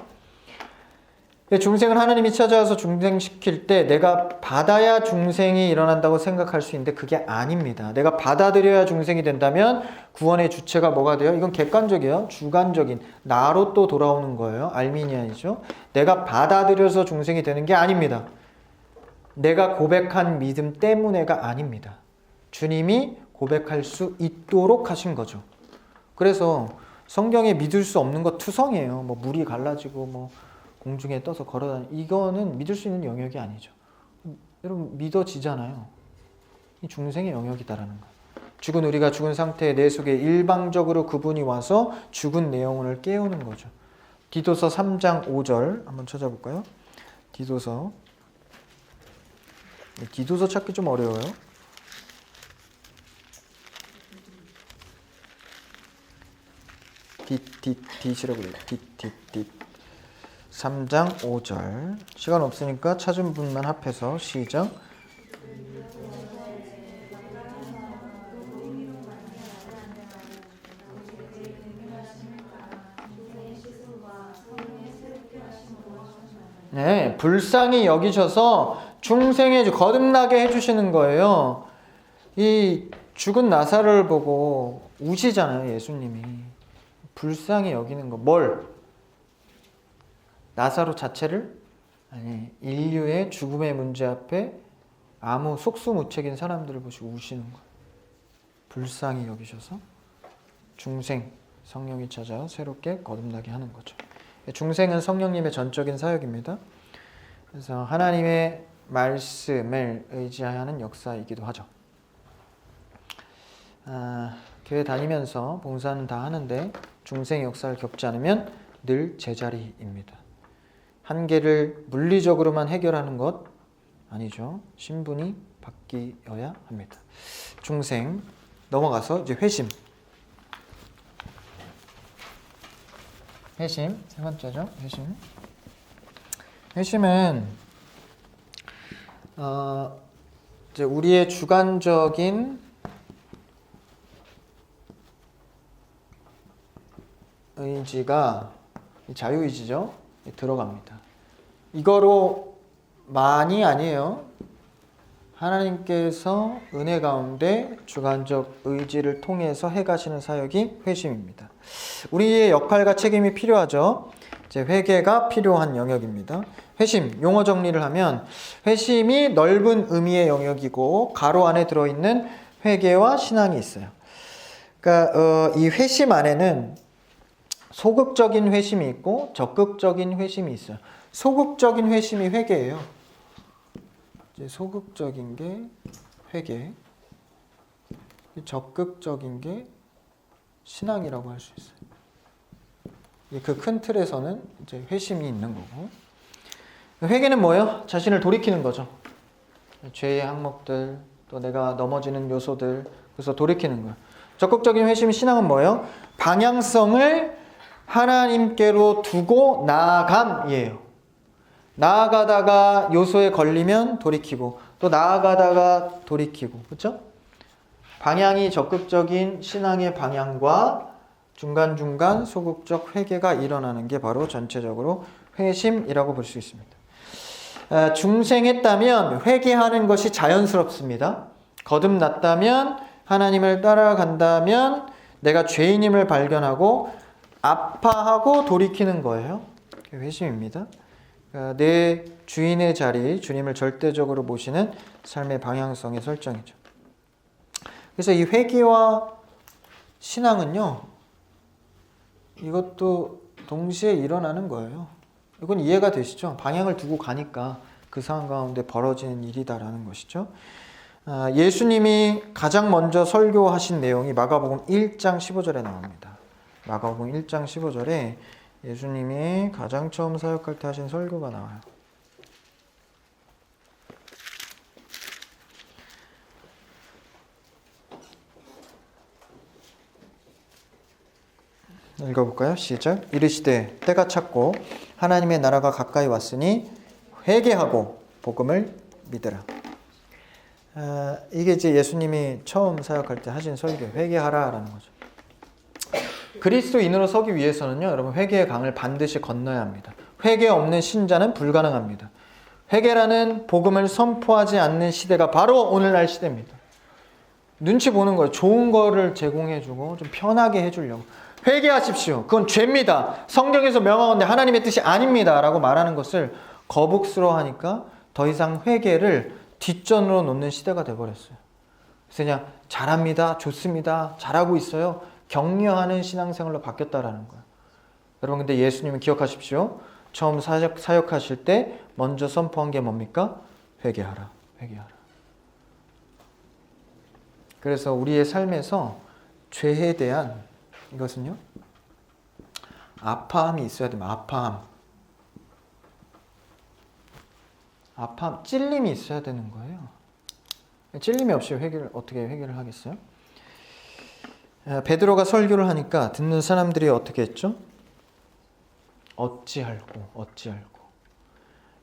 A: 중생을 하나님이 찾아와서 중생시킬 때 내가 받아야 중생이 일어난다고 생각할 수 있는데 그게 아닙니다. 내가 받아들여야 중생이 된다면 구원의 주체가 뭐가 돼요? 이건 객관적이에요. 주관적인 나로 또 돌아오는 거예요. 알미니안이죠. 내가 받아들여서 중생이 되는 게 아닙니다. 내가 고백한 믿음 때문에가 아닙니다. 주님이 고백할 수 있도록 하신 거죠. 그래서 성경에 믿을 수 없는 거 투성이에요. 뭐 물이 갈라지고 공중에 떠서 걸어다니는 이거는 믿을 수 있는 영역이 아니죠. 여러분 믿어지잖아요. 이 중생의 영역이다라는 거. 죽은 우리가 죽은 상태에 내 속에 일방적으로 그분이 와서 죽은 내용을 깨우는 거죠. 디도서 3장 5절 한번 찾아볼까요? 디도서 찾기 좀 어려워요. 뒷이라고 그래요. 뒷 3장 5절 시간 없으니까 찾은 분만 합해서 시작. 네, 불쌍히 여기셔서 중생에 거듭나게 해주시는 거예요. 이 죽은 나사로를 보고 우시잖아요, 예수님이. 불쌍히 여기는 거. 뭘? 나사로 자체를? 아니, 인류의 죽음의 문제 앞에 아무 속수무책인 사람들을 보시고 우시는 거예요. 불쌍히 여기셔서 중생, 성령이 찾아 새롭게 거듭나게 하는 거죠. 중생은 성령님의 전적인 사역입니다. 그래서 하나님의 말씀을 의지하는 역사이기도 하죠. 교회 다니면서 봉사는 다 하는데 중생의 역사를 겪지 않으면 늘 제자리입니다. 한계를 물리적으로만 해결하는 것 아니죠. 신분이 바뀌어야 합니다. 중생 넘어가서 이제 회심. 회심 세 번째죠. 회심은 이제 우리의 주관적인 의지가 자유의지죠. 들어갑니다. 이거로 많이 아니에요. 하나님께서 은혜 가운데 주관적 의지를 통해서 해가시는 사역이 회심입니다. 우리의 역할과 책임이 필요하죠. 이제 회개가 필요한 영역입니다. 회심, 용어 정리를 하면 회심이 넓은 의미의 영역이고 가로 안에 들어있는 회개와 신앙이 있어요. 그러니까 이 회심 안에는 소극적인 회심이 있고 적극적인 회심이 있어요. 소극적인 회심이 회개예요. 이제 소극적인 게 회개, 적극적인 게 신앙이라고 할 수 있어요. 그 큰 틀에서는 이제 회심이 있는 거고, 회개는 뭐예요? 자신을 돌이키는 거죠. 죄의 항목들, 또 내가 넘어지는 요소들, 그래서 돌이키는 거예요. 적극적인 회심 신앙은 뭐예요? 방향성을 하나님께로 두고 나아감이에요. 나아가다가 요소에 걸리면 돌이키고 또 나아가다가 돌이키고, 그렇죠? 방향이 적극적인 신앙의 방향과 중간중간 소극적 회개가 일어나는 게 바로 전체적으로 회심이라고 볼 수 있습니다. 중생했다면 회개하는 것이 자연스럽습니다. 거듭났다면 하나님을 따라간다면 내가 죄인임을 발견하고 아파하고 돌이키는 거예요. 회심입니다. 내 주인의 자리, 주님을 절대적으로 모시는 삶의 방향성의 설정이죠. 그래서 이 회개와 신앙은요, 이것도 동시에 일어나는 거예요. 이건 이해가 되시죠? 방향을 두고 가니까 그 상황 가운데 벌어지는 일이다라는 것이죠. 예수님이 가장 먼저 설교하신 내용이 마가복음 1장 15절에 나옵니다. 마가복음 1장 15절에 예수님이 가장 처음 사역할 때 하신 설교가 나와요. 읽어볼까요? 시작. 이르시되 때가 찼고 하나님의 나라가 가까이 왔으니 회개하고 복음을 믿으라. 이게 이제 예수님이 처음 사역할 때 하신 설교, 회개하라라는 거죠. 그리스도인으로 서기 위해서는요, 여러분 회개의 강을 반드시 건너야 합니다. 회개 없는 신자는 불가능합니다. 회개라는 복음을 선포하지 않는 시대가 바로 오늘날 시대입니다. 눈치 보는 거예요. 좋은 거를 제공해주고 좀 편하게 해주려고. 회개하십시오. 그건 죄입니다. 성경에서 명하건대 하나님의 뜻이 아닙니다. 라고 말하는 것을 거북스러워하니까 더 이상 회개를 뒷전으로 놓는 시대가 돼버렸어요. 그래서 그냥 잘합니다. 좋습니다. 잘하고 있어요. 격려하는 신앙생활로 바뀌었다라는 거예요. 여러분 근데 예수님은 기억하십시오. 처음 사역하실 때 먼저 선포한 게 뭡니까? 회개하라. 회개하라. 그래서 우리의 삶에서 죄에 대한 이것은요, 아파함이 있어야 됩니다. 아파함, 찔림이 있어야 되는 거예요. 찔림이 없이 어떻게 회개를 하겠어요? 베드로가 설교를 하니까 듣는 사람들이 어떻게 했죠? 어찌할꼬.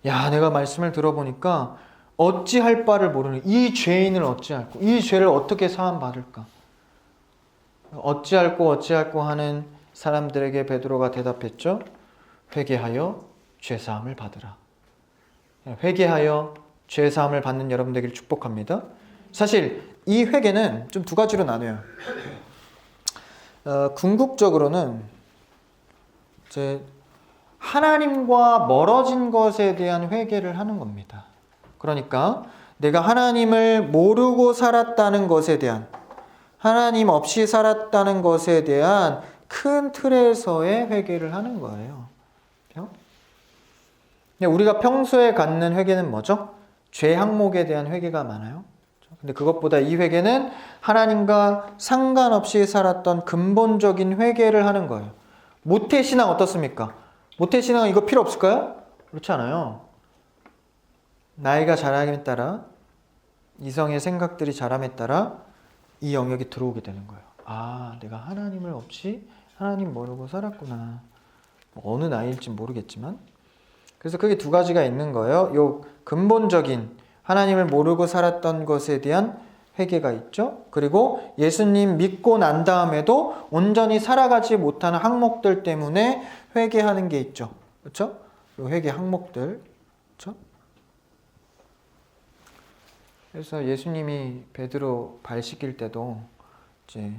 A: 야, 내가 말씀을 들어보니까 어찌할 바를 모르는 이 죄인을 어찌할꼬. 이 죄를 어떻게 사함 받을까? 어찌할꼬 하는 사람들에게 베드로가 대답했죠. 회개하여 죄사함을 받으라. 회개하여 죄사함을 받는 여러분 되기를 축복합니다. 사실 이 회개는 좀 두 가지로 나뉘어요. 궁극적으로는 이제 하나님과 멀어진 것에 대한 회개를 하는 겁니다. 그러니까 내가 하나님을 모르고 살았다는 것에 대한, 하나님 없이 살았다는 것에 대한 큰 틀에서의 회개를 하는 거예요. 우리가 평소에 갖는 회개는 뭐죠? 죄 항목에 대한 회개가 많아요. 근데 그것보다 이 회개는 하나님과 상관없이 살았던 근본적인 회개를 하는 거예요. 모태신앙 어떻습니까? 모태신앙은 이거 필요 없을까요? 그렇지 않아요. 나이가 자람에 따라, 이성의 생각들이 자람에 따라 이 영역이 들어오게 되는 거예요. 아, 내가 하나님을 없이 하나님 모르고 살았구나. 어느 나이일지 모르겠지만. 그래서 그게 두 가지가 있는 거예요. 요 근본적인 하나님을 모르고 살았던 것에 대한 회개가 있죠. 그리고 예수님 믿고 난 다음에도 온전히 살아가지 못하는 항목들 때문에 회개하는 게 있죠. 그렇죠? 요 회개 항목들. 그렇죠? 그래서 예수님이 베드로 발 씻길 때도 이제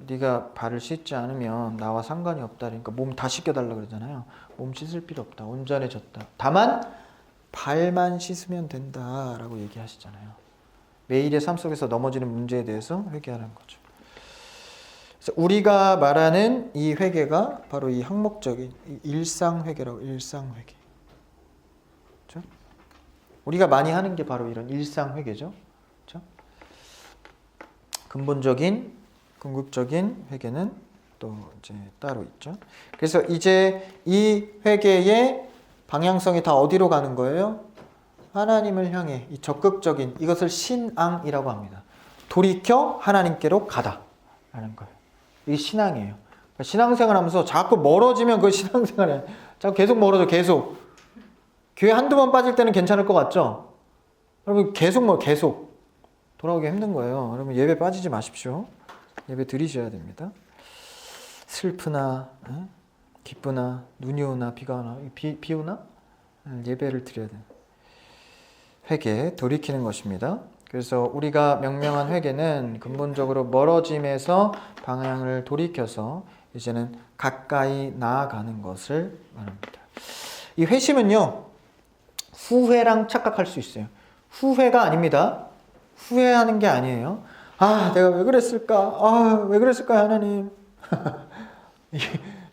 A: 네가 발을 씻지 않으면 나와 상관이 없다. 그러니까 몸 다 씻겨달라 그러잖아요. 몸 씻을 필요 없다. 온전해졌다. 다만 발만 씻으면 된다라고 얘기하시잖아요. 매일의 삶 속에서 넘어지는 문제에 대해서 회개하는 거죠. 그래서 우리가 말하는 이 회개가 바로 이 항목적인 일상회개라고, 일상회개. 그렇죠? 우리가 많이 하는 게 바로 이런 일상회개죠. 그렇죠? 근본적인, 궁극적인 회개는 또 이제 따로 있죠. 그래서 이제 이 회개의 방향성이 다 어디로 가는 거예요? 하나님을 향해 이 적극적인, 이것을 신앙이라고 합니다. 돌이켜 하나님께로 가다. 라는 거예요. 이게 신앙이에요. 그러니까 신앙생활 하면서 자꾸 멀어지면 그 신앙생활에 자꾸 계속 멀어져, 계속. 교회 한두 번 빠질 때는 괜찮을 것 같죠? 여러분, 계속 돌아오기 힘든 거예요. 여러분, 예배 빠지지 마십시오. 예배 드리셔야 됩니다. 슬프나, 기쁘나, 눈이 오나, 비가 오나, 비 오나? 예배를 드려야 돼요. 회개, 돌이키는 것입니다. 그래서 우리가 명명한 회개는 근본적으로 멀어짐에서 방향을 돌이켜서 이제는 가까이 나아가는 것을 말합니다. 이 회심은요, 후회랑 착각할 수 있어요. 후회가 아닙니다. 후회하는 게 아니에요. 아, 내가 왜 그랬을까? 아, 왜 그랬을까, 하나님?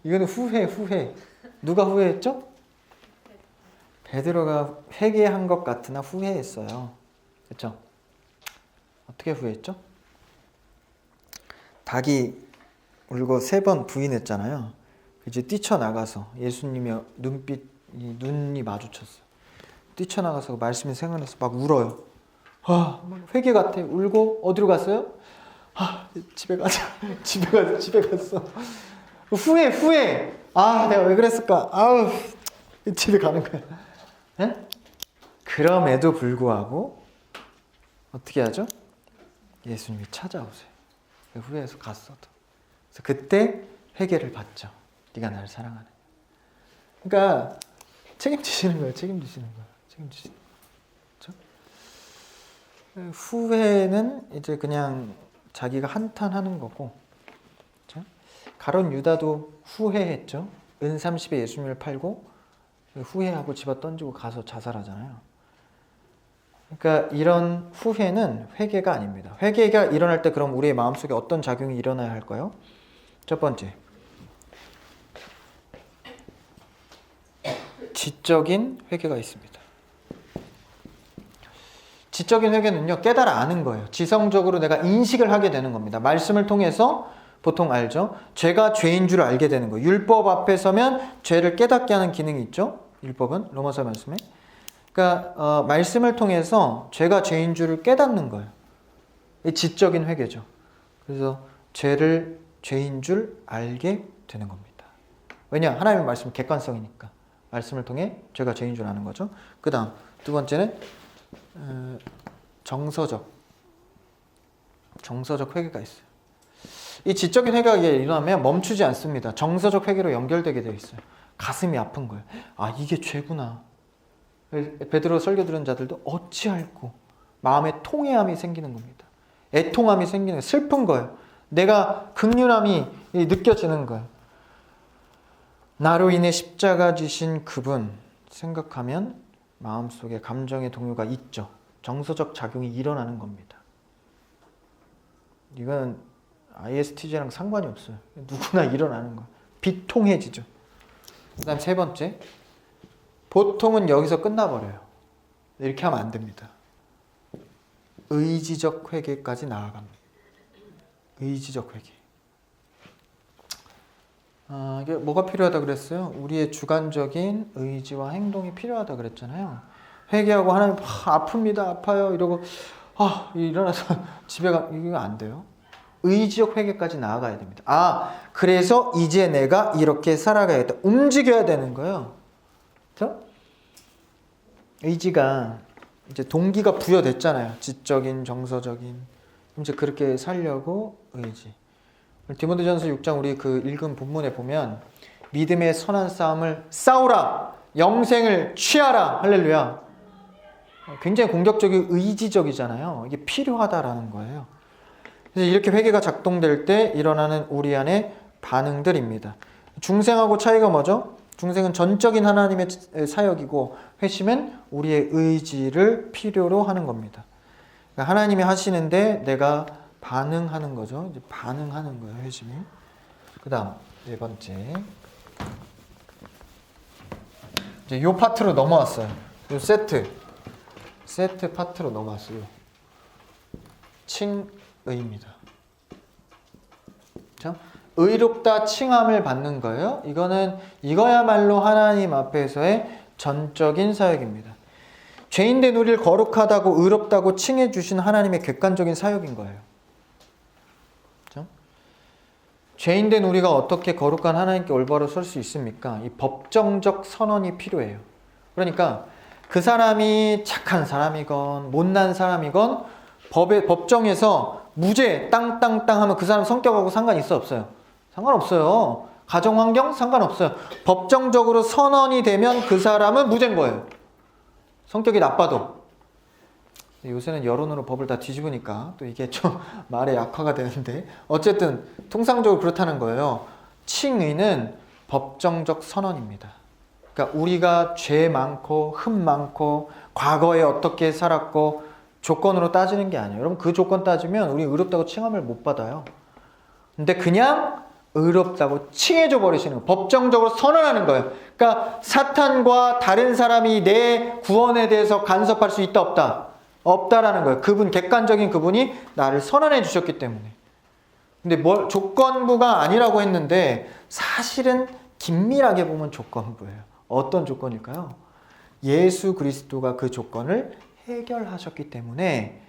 A: 이거는 후회. 누가 후회했죠? 베드로가 회개한 것 같으나 후회했어요. 그렇죠? 어떻게 후회했죠? 닭이 울고 3번 부인했잖아요. 이제 뛰쳐나가서 예수님의 눈이 마주쳤어요. 뛰쳐나가서 말씀이 생각나서 막 울어요. 아, 회개 같아. 울고 어디로 갔어요? 아, 집에 가자. 집에 갔어. 후회. 아, 내가 왜 그랬을까? 아우, 집에 가는 거야. 네? 그럼에도 불구하고 어떻게 하죠? 예수님이 찾아오세요. 후회해서 갔어도. 그래서 그때 회개를 받죠. 네가 나를 사랑하느냐. 그러니까 책임지시는 거예요. 그렇죠? 후회는 이제 그냥 자기가 한탄하는 거고, 그렇죠? 가룟 유다도 후회했죠. 은 30에 예수님을 팔고 후회하고 집어 던지고 가서 자살하잖아요. 그러니까 이런 후회는 회개가 아닙니다. 회개가 일어날 때 그럼 우리의 마음속에 어떤 작용이 일어나야 할까요? 첫 번째, 지적인 회개가 있습니다. 지적인 회개는요, 깨달아 아는 거예요. 지성적으로 내가 인식을 하게 되는 겁니다. 말씀을 통해서 보통 알죠? 죄가 죄인 줄 알게 되는 거예요. 율법 앞에 서면 죄를 깨닫게 하는 기능이 있죠? 율법은 로마서 말씀에. 그러니까 말씀을 통해서 죄가 죄인 줄을 깨닫는 거예요. 이 지적인 회개죠. 그래서 죄를 죄인 줄 알게 되는 겁니다. 왜냐? 하나님의 말씀은 객관성이니까. 말씀을 통해 죄가 죄인 줄 아는 거죠. 그 다음 두 번째는 정서적 회개가 있어요. 이 지적인 회개가 일어나면 멈추지 않습니다. 정서적 회개로 연결되게 되어 있어요. 가슴이 아픈 거예요. 아, 이게 죄구나. 베드로 설교 들은 자들도 어찌할꼬 마음에 통회함이 생기는 겁니다. 애통함이 생기는 거예요. 슬픈 거예요. 내가 긍휼함이 느껴지는 거예요. 나로 인해 십자가 지신 그분 생각하면 마음속에 감정의 동요가 있죠. 정서적 작용이 일어나는 겁니다. 이건 ISTJ랑 상관이 없어요. 누구나 일어나는 거예요. 비통해지죠. 그 다음 세 번째, 보통은 여기서 끝나버려요. 이렇게 하면 안 됩니다. 의지적 회개까지 나아갑니다. 의지적 회개. 이게 뭐가 필요하다 그랬어요? 우리의 주관적인 의지와 행동이 필요하다 그랬잖아요. 회개하고 하나님 아픕니다, 아파요 이러고 일어나서 집에 이거 안 돼요. 의지적 회개까지 나아가야 됩니다. 아, 그래서 이제 내가 이렇게 살아가야겠다. 움직여야 되는 거예요. 그렇죠? 의지가 이제 동기가 부여됐잖아요. 지적인, 정서적인. 이제 그렇게 살려고 의지. 디모데전서 6장 우리 그 읽은 본문에 보면 믿음의 선한 싸움을 싸우라, 영생을 취하라. 할렐루야. 굉장히 공격적이고 의지적이잖아요. 이게 필요하다라는 거예요. 그래서 이렇게 회개가 작동될 때 일어나는 우리 안의 반응들입니다. 중생하고 차이가 뭐죠? 중생은 전적인 하나님의 사역이고 회심은 우리의 의지를 필요로 하는 겁니다. 그러니까 하나님이 하시는데 내가 반응하는 거죠. 이제 반응하는 거예요, 회심이. 그 다음 네 번째, 이제 요 파트로 넘어왔어요. 요 세트 파트로 넘어왔어요. 칭의입니다. 그렇죠? 의롭다 칭함을 받는 거예요. 이거야말로 하나님 앞에서의 전적인 사역입니다. 죄인된 우리를 거룩하다고 의롭다고 칭해 주신 하나님의 객관적인 사역인 거예요. 그렇죠? 죄인된 우리가 어떻게 거룩한 하나님께 올바로 설 수 있습니까? 이 법정적 선언이 필요해요. 그러니까 그 사람이 착한 사람이건 못난 사람이건 법정에서 무죄 땅땅땅 하면 그 사람 성격하고 상관 있어 없어요? 상관없어요. 가정환경 상관없어요. 법정적으로 선언이 되면 그 사람은 무죄인 거예요. 성격이 나빠도. 요새는 여론으로 법을 다 뒤집으니까 또 이게 좀 말의 약화가 되는데 어쨌든 통상적으로 그렇다는 거예요. 칭의는 법정적 선언입니다. 그러니까 우리가 죄 많고 흠 많고 과거에 어떻게 살았고 조건으로 따지는 게 아니에요. 여러분 그 조건 따지면 우리 의롭다고 칭함을 못 받아요. 근데 그냥 의롭다고 칭해줘 버리시는 거예요. 법정적으로 선언하는 거예요. 그러니까 사탄과 다른 사람이 내 구원에 대해서 간섭할 수 있다 없다? 없다라는 거예요. 그분 객관적인 그분이 나를 선언해 주셨기 때문에. 근데 조건부가 아니라고 했는데 사실은 긴밀하게 보면 조건부예요. 어떤 조건일까요? 예수 그리스도가 그 조건을 해결하셨기 때문에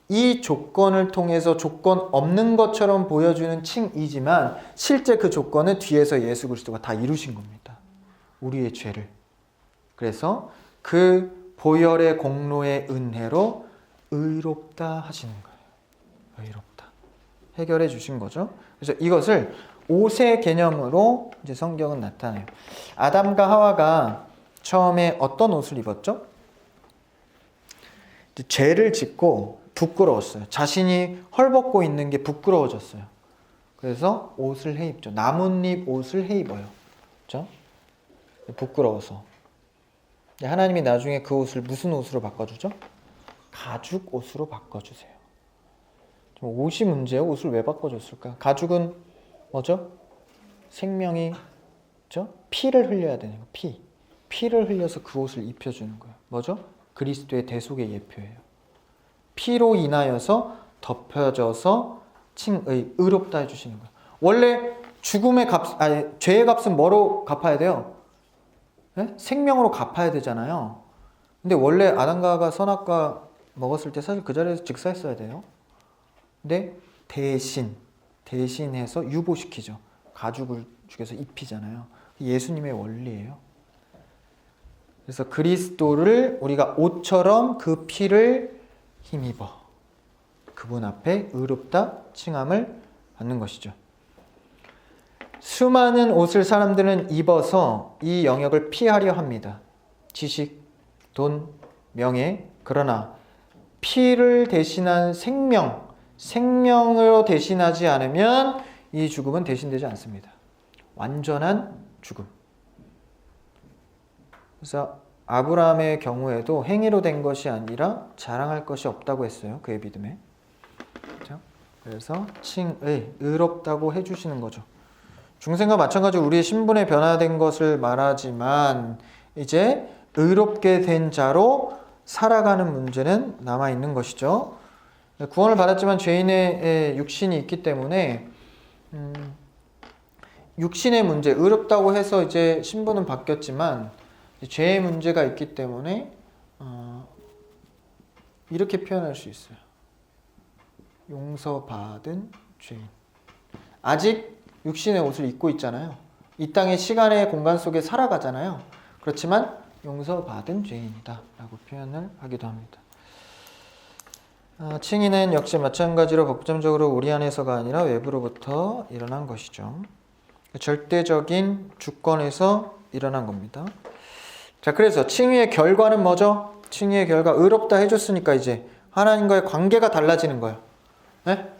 A: 이 조건을 통해서 조건 없는 것처럼 보여주는 칭이지만 실제 그 조건은 뒤에서 예수 그리스도가 다 이루신 겁니다. 우리의 죄를. 그래서 그 보혈의 공로의 은혜로 의롭다 하시는 거예요. 의롭다. 해결해 주신 거죠. 그래서 이것을 옷의 개념으로 이제 성경은 나타내요. 아담과 하와가 처음에 어떤 옷을 입었죠? 죄를 짓고 부끄러웠어요. 자신이 헐벗고 있는 게 부끄러워졌어요. 그래서 옷을 해 입죠. 나뭇잎 옷을 해 입어요. 그렇죠? 부끄러워서. 하나님이 나중에 그 옷을 무슨 옷으로 바꿔주죠? 가죽 옷으로 바꿔주세요. 옷이 문제예요. 옷을 왜 바꿔줬을까? 가죽은 뭐죠? 생명이, 그렇죠? 피를 흘려야 되는 거예요. 피를 흘려서 그 옷을 입혀주는 거예요. 뭐죠? 그리스도의 대속의 예표예요. 피로 인하여서 덮여져서 칭의, 의롭다 해주시는 거예요. 원래 죽음의 죄의 값은 뭐로 갚아야 돼요? 네? 생명으로 갚아야 되잖아요. 근데 원래 아담과 하와가 선악과 먹었을 때 사실 그 자리에서 즉사했어야 돼요. 근데 대신해서 유보시키죠. 가죽을 죽여서 입히잖아요. 예수님의 원리예요. 그래서 그리스도를 우리가 옷처럼 그 피를 힘입어 그분 앞에 의롭다 칭함을 받는 것이죠. 수많은 옷을 사람들은 입어서 이 영역을 피하려 합니다. 지식, 돈, 명예. 그러나 피를 대신한 생명으로 대신하지 않으면 이 죽음은 대신되지 않습니다. 완전한 죽음. 그래서 아브라함의 경우에도 행위로 된 것이 아니라 자랑할 것이 없다고 했어요. 그의 믿음에. 그렇죠? 그래서 칭의, 의롭다고 해주시는 거죠. 중생과 마찬가지로 우리의 신분에 변화된 것을 말하지만 이제 의롭게 된 자로 살아가는 문제는 남아있는 것이죠. 구원을 받았지만 죄인의 육신이 있기 때문에 육신의 문제, 의롭다고 해서 이제 신분은 바뀌었지만 죄의 문제가 있기 때문에 이렇게 표현할 수 있어요. 용서받은 죄인. 아직 육신의 옷을 입고 있잖아요. 이 땅의 시간의 공간 속에 살아가잖아요. 그렇지만 용서받은 죄인이다 라고 표현을 하기도 합니다. 칭의는 역시 마찬가지로 법정적으로 우리 안에서가 아니라 외부로부터 일어난 것이죠. 절대적인 주권에서 일어난 겁니다. 자, 그래서 칭의의 결과는 뭐죠? 칭의의 결과, 의롭다 해줬으니까 이제 하나님과의 관계가 달라지는 거예요. 네?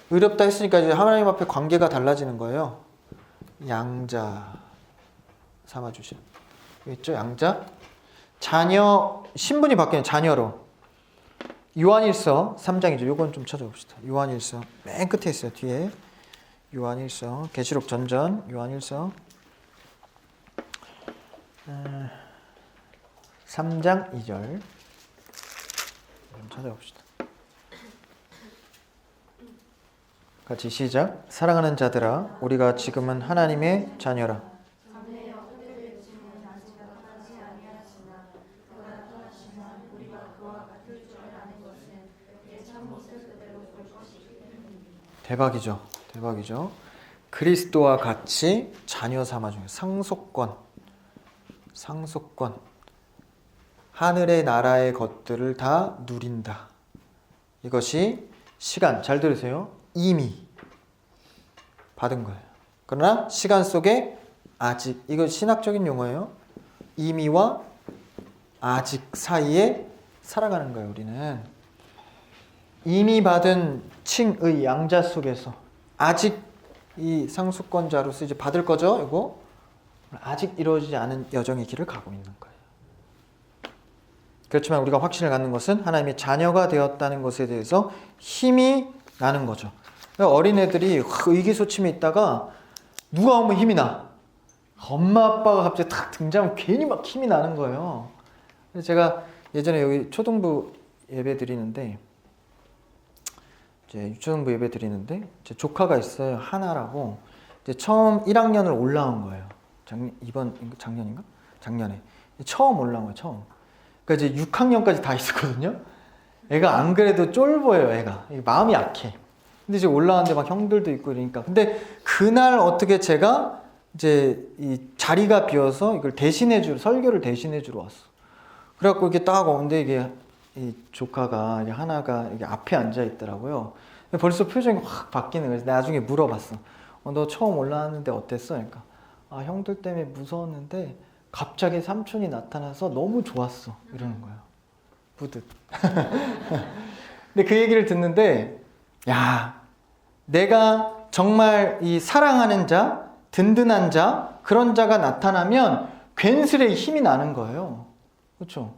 A: 의롭다 했으니까 이제 하나님 앞에 관계가 달라지는 거예요. 양자 삼아주신. 있죠? 양자. 자녀, 신분이 바뀌는 자녀로. 요한일서 3장이죠. 요건 좀 찾아봅시다. 요한일서 맨 끝에 있어요. 뒤에. 요한일서, 계시록 전전, 요한일서 3장 2절 좀 찾아봅시다. 같이 시작. 사랑하는 자들아, 우리가 지금은 하나님의 자녀라. 대박이죠. 대박이죠. 그리스도와 같이 자녀 삼아주는 상속권. 하늘의 나라의 것들을 다 누린다. 이것이 시간, 잘 들으세요. 이미 받은 거예요. 그러나 시간 속에 아직, 이거 신학적인 용어예요. 이미와 아직 사이에 살아가는 거예요. 우리는 이미 받은 칭의 양자 속에서 아직 이 상속권자로서 이제 받을 거죠. 이거 아직 이루어지지 않은 여정의 길을 가고 있는 거예요. 그렇지만 우리가 확신을 갖는 것은 하나님의 자녀가 되었다는 것에 대해서 힘이 나는 거죠. 어린애들이 의기소침해 있다가 누가 오면 힘이 나. 엄마 아빠가 갑자기 탁 등장하면 괜히 막 힘이 나는 거예요. 그래서 제가 예전에 여기 초등부 예배 드리는데 이제 유초등부 예배 드리는데 제 조카가 있어요. 하나라고. 이제 처음 1학년을 올라온 거예요. 작년에 처음 올라온 거예요. 처음. 그러니까 이제 6학년까지 다 있었거든요. 애가 안 그래도 쫄보예요. 애가 마음이 약해. 근데 이제 올라왔는데 막 형들도 있고 이러니까. 근데 그날 어떻게 제가 이제 이 자리가 비어서 이걸 설교를 대신해 주러 왔어. 그래갖고 이렇게 딱 오는데 이게 이 조카가 하나가 이게 앞에 앉아 있더라고요. 벌써 표정이 확 바뀌는 거예요. 나중에 물어봤어. 너 처음 올라왔는데 어땠어? 그러니까 형들 때문에 무서웠는데 갑자기 삼촌이 나타나서 너무 좋았어. 이러는 거예요. 부듯. 근데 그 얘기를 듣는데 야, 내가 정말 이 사랑하는 자, 든든한 자, 그런 자가 나타나면 괜스레 힘이 나는 거예요. 그렇죠?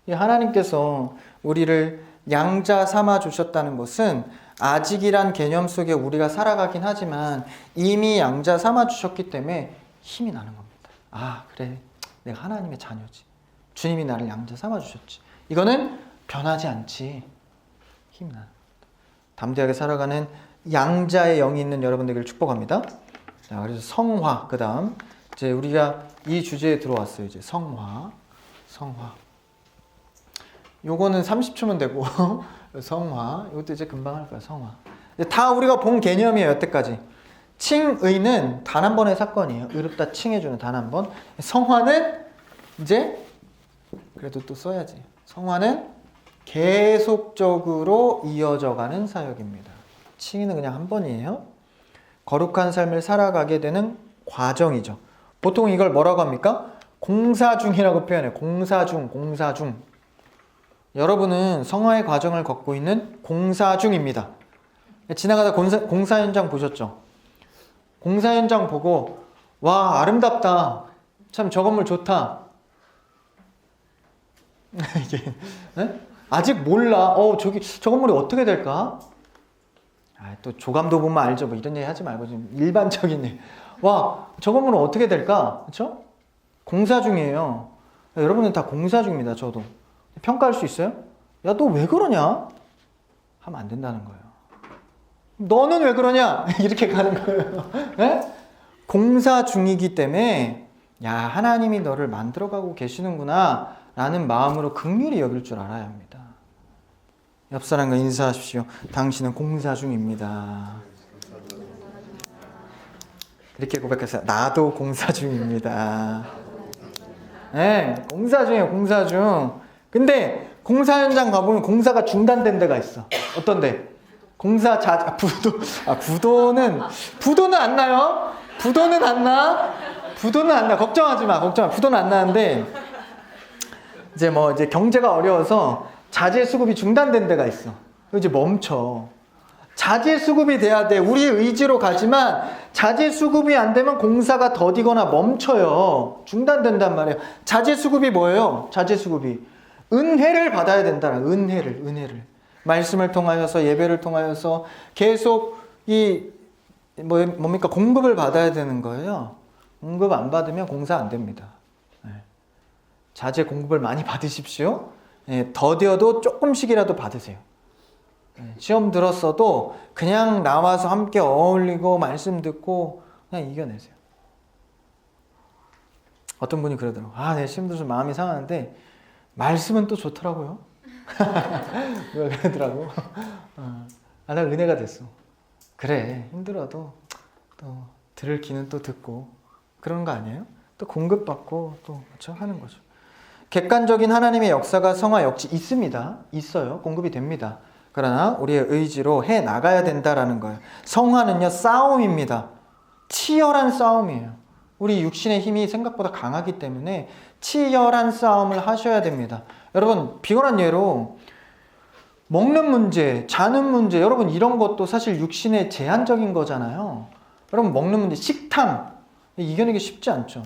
A: 하나님께서 우리를 양자 삼아 주셨다는 것은 아직이란 개념 속에 우리가 살아가긴 하지만 이미 양자 삼아 주셨기 때문에 힘이 나는 겁니다. 그래, 내가 하나님의 자녀지. 주님이 나를 양자 삼아 주셨지. 이거는 변하지 않지. 힘이 나는 겁니다. 담대하게 살아가는 양자의 영이 있는 여러분 되기를 축복합니다. 자, 그래서 성화, 그 다음 이제 우리가 이 주제에 들어왔어요. 이제 성화. 요거는 30초면 되고 성화, 이것도 이제 금방 할 거야. 성화. 다 우리가 본 개념이에요. 여태까지. 칭의는 단 한 번의 사건이에요. 의롭다 칭해주는 단 한 번. 성화는 이제 그래도 또 써야지. 성화는 계속적으로 이어져가는 사역입니다. 칭의는 그냥 한 번이에요. 거룩한 삶을 살아가게 되는 과정이죠. 보통 이걸 뭐라고 합니까? 공사 중이라고 표현해요. 공사 중. 여러분은 성화의 과정을 걷고 있는 공사 중입니다. 지나가다 공사 현장 보셨죠? 공사 현장 보고 와, 아름답다. 참 저 건물 좋다. 이게 아직 몰라. 저 건물이 어떻게 될까? 또 조감도 보면 알죠. 뭐 이런 얘기 하지 말고 좀 일반적인 얘기. 와, 저 건물은 어떻게 될까? 그렇죠? 공사 중이에요. 여러분은 다 공사 중입니다. 저도. 평가할 수 있어요? 야, 너 왜 그러냐? 하면 안 된다는 거예요. 너는 왜 그러냐? 이렇게 가는 거예요. 네? 공사 중이기 때문에 야, 하나님이 너를 만들어가고 계시는구나 라는 마음으로 긍휼히 여길 줄 알아야 합니다. 옆 사람과 인사하십시오. 당신은 공사 중입니다. 이렇게 고백하세요. 나도 공사 중입니다. 네, 공사 중이에요. 공사 중. 근데 공사 현장 가보면 공사가 중단된 데가 있어. 어떤 데? 부도는 안 나요. 부도는 안 나. 걱정하지 마. 부도는 안 나는데 이제 경제가 어려워서 자재 수급이 중단된 데가 있어. 이제 멈춰. 자재 수급이 돼야 돼. 우리의 의지로 가지만 자재 수급이 안 되면 공사가 더디거나 멈춰요. 중단된단 말이에요. 자재 수급이 뭐예요? 자재 수급이 은혜를 받아야 된다는 은혜를. 말씀을 통하여서 예배를 통하여서 계속 뭡니까? 공급을 받아야 되는 거예요. 공급 안 받으면 공사 안 됩니다. 자재 공급을 많이 받으십시오. 더디어도 조금씩이라도 받으세요. 시험 들었어도 그냥 나와서 함께 어울리고 말씀 듣고 그냥 이겨내세요. 어떤 분이 그러더라고요. 내 시험 들어서 마음이 상하는데 말씀은 또 좋더라고요. 그러더라고. 나 은혜가 됐어. 그래, 힘들어도 또 또 들을 귀는 또 듣고 그런 거 아니에요? 또 공급받고 또 그렇죠? 하는 거죠. 객관적인 하나님의 역사가 성화 역시 있습니다. 있어요. 공급이 됩니다. 그러나 우리의 의지로 해 나가야 된다라는 거예요. 성화는요, 싸움입니다. 치열한 싸움이에요. 우리 육신의 힘이 생각보다 강하기 때문에 치열한 싸움을 하셔야 됩니다. 여러분, 비관한 예로 먹는 문제, 자는 문제, 여러분 이런 것도 사실 육신의 제한적인 거잖아요. 여러분 먹는 문제, 식탐 이겨내기 쉽지 않죠.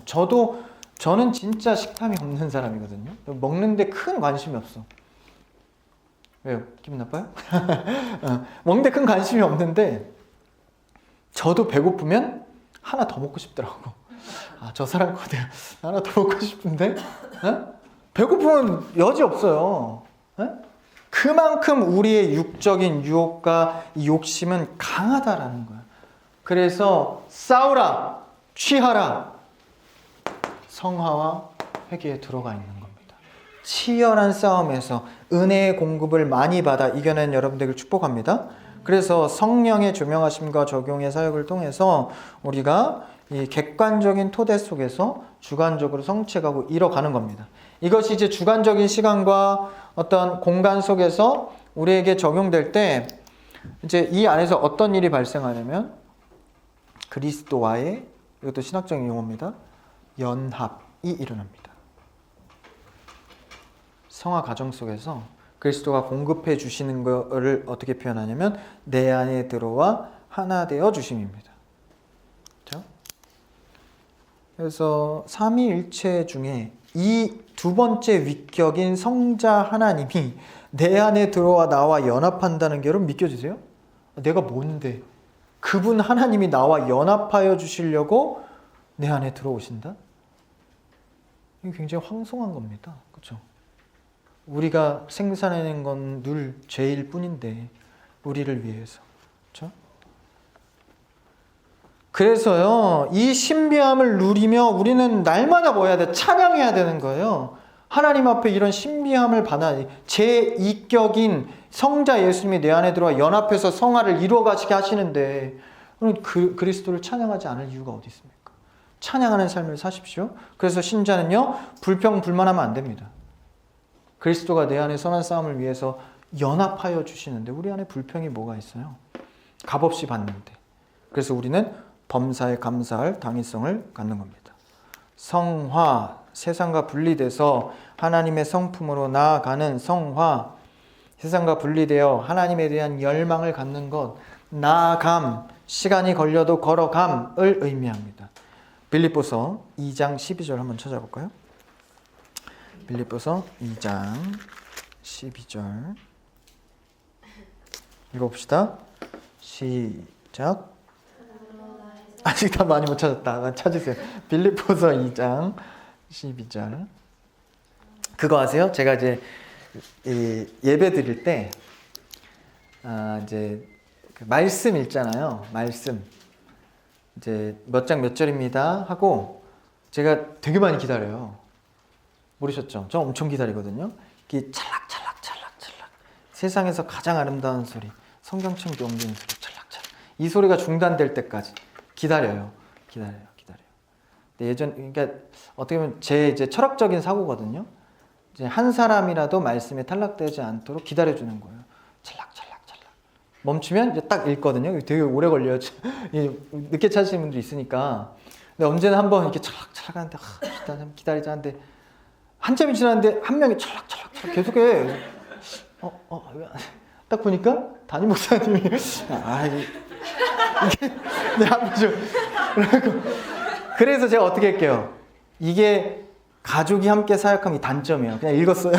A: 저는 진짜 식탐이 없는 사람이거든요. 먹는데 큰 관심이 없어. 왜요? 기분 나빠요? 먹는데 큰 관심이 없는데 저도 배고프면 하나 더 먹고 싶더라고. 아, 저 사람 거대요. 하나 더 먹고 싶은데 배고프면 여지 없어요. 그만큼 우리의 육적인 유혹과 이 욕심은 강하다라는 거예요. 그래서 싸우라, 취하라, 성화와 회개에 들어가 있는 겁니다. 치열한 싸움에서 은혜의 공급을 많이 받아 이겨낸 여러분들을 축복합니다. 그래서 성령의 조명하심과 적용의 사역을 통해서 우리가 이 객관적인 토대 속에서 주관적으로 성취하고 이뤄가는 겁니다. 이것이 이제 주관적인 시간과 어떤 공간 속에서 우리에게 적용될 때 이제 이 안에서 어떤 일이 발생하냐면 그리스도와의, 이것도 신학적인 용어입니다, 연합이 일어납니다. 성화 과정 속에서 그리스도가 공급해 주시는 것을 어떻게 표현하냐면 내 안에 들어와 하나 되어 주심입니다. 그렇죠? 그래서 삼위일체 중에 이 두 번째 위격인 성자 하나님이 내 안에 들어와 나와 연합한다는 게 여러분 믿겨지세요? 내가 뭔데? 그분 하나님이 나와 연합하여 주시려고 내 안에 들어오신다? 이게 굉장히 황송한 겁니다. 그렇죠? 우리가 생산해낸 건 늘 죄일 뿐인데 우리를 위해서. 그렇죠? 그래서요, 이 신비함을 누리며 우리는 날마다 뭐 해야 돼? 찬양해야 되는 거예요. 하나님 앞에 이런 신비함을 받아 제2격인 성자 예수님이 내 안에 들어와 연합해서 성화를 이루어 가시게 하시는데 그리스도를 찬양하지 않을 이유가 어디 있습니까? 찬양하는 삶을 사십시오. 그래서 신자는요, 불평불만하면 안 됩니다. 그리스도가 내 안에 선한 싸움을 위해서 연합하여 주시는데 우리 안에 불평이 뭐가 있어요? 값없이 받는데. 그래서 우리는 범사에 감사할 당위성을 갖는 겁니다. 성화, 세상과 분리돼서 하나님의 성품으로 나아가는 성화, 세상과 분리되어 하나님에 대한 열망을 갖는 것, 나아감, 시간이 걸려도 걸어감을 의미합니다. 빌립보서 2장 12절 한번 찾아볼까요? 빌립보서 2장 12절 읽어봅시다. 시작. 아직 다 많이 못 찾았다. 찾으세요. 빌립보서 2장 12절. 그거 아세요? 제가 이제 예배 드릴 때 이제 그 말씀 읽잖아요. 말씀 이제 몇 장 몇 절입니다 하고 제가 되게 많이 기다려요. 모르셨죠? 저 엄청 기다리거든요. 이게 찰락찰락 세상에서 가장 아름다운 소리, 성경책 옮기는 소리, 찰락찰락 이 소리가 중단될 때까지 기다려요. 근데 그러니까 어떻게 보면 제 이제 철학적인 사고거든요. 이제 한 사람이라도 말씀에 탈락되지 않도록 기다려주는 거예요. 찰락. 멈추면 이제 딱 읽거든요. 되게 오래 걸려요. 늦게 찾으시는 분들이 있으니까. 근데 언제나 한번 이렇게 찰락 하는데 일단 기다리자 하는데 한참이 지났는데 한 명이 찰락 계속해. 딱 보니까 담임 목사님이 이게 네, 한번 좀 그래서 제가 어떻게 할게요? 이게 가족이 함께 사역하면 단점이에요. 그냥 읽었어요.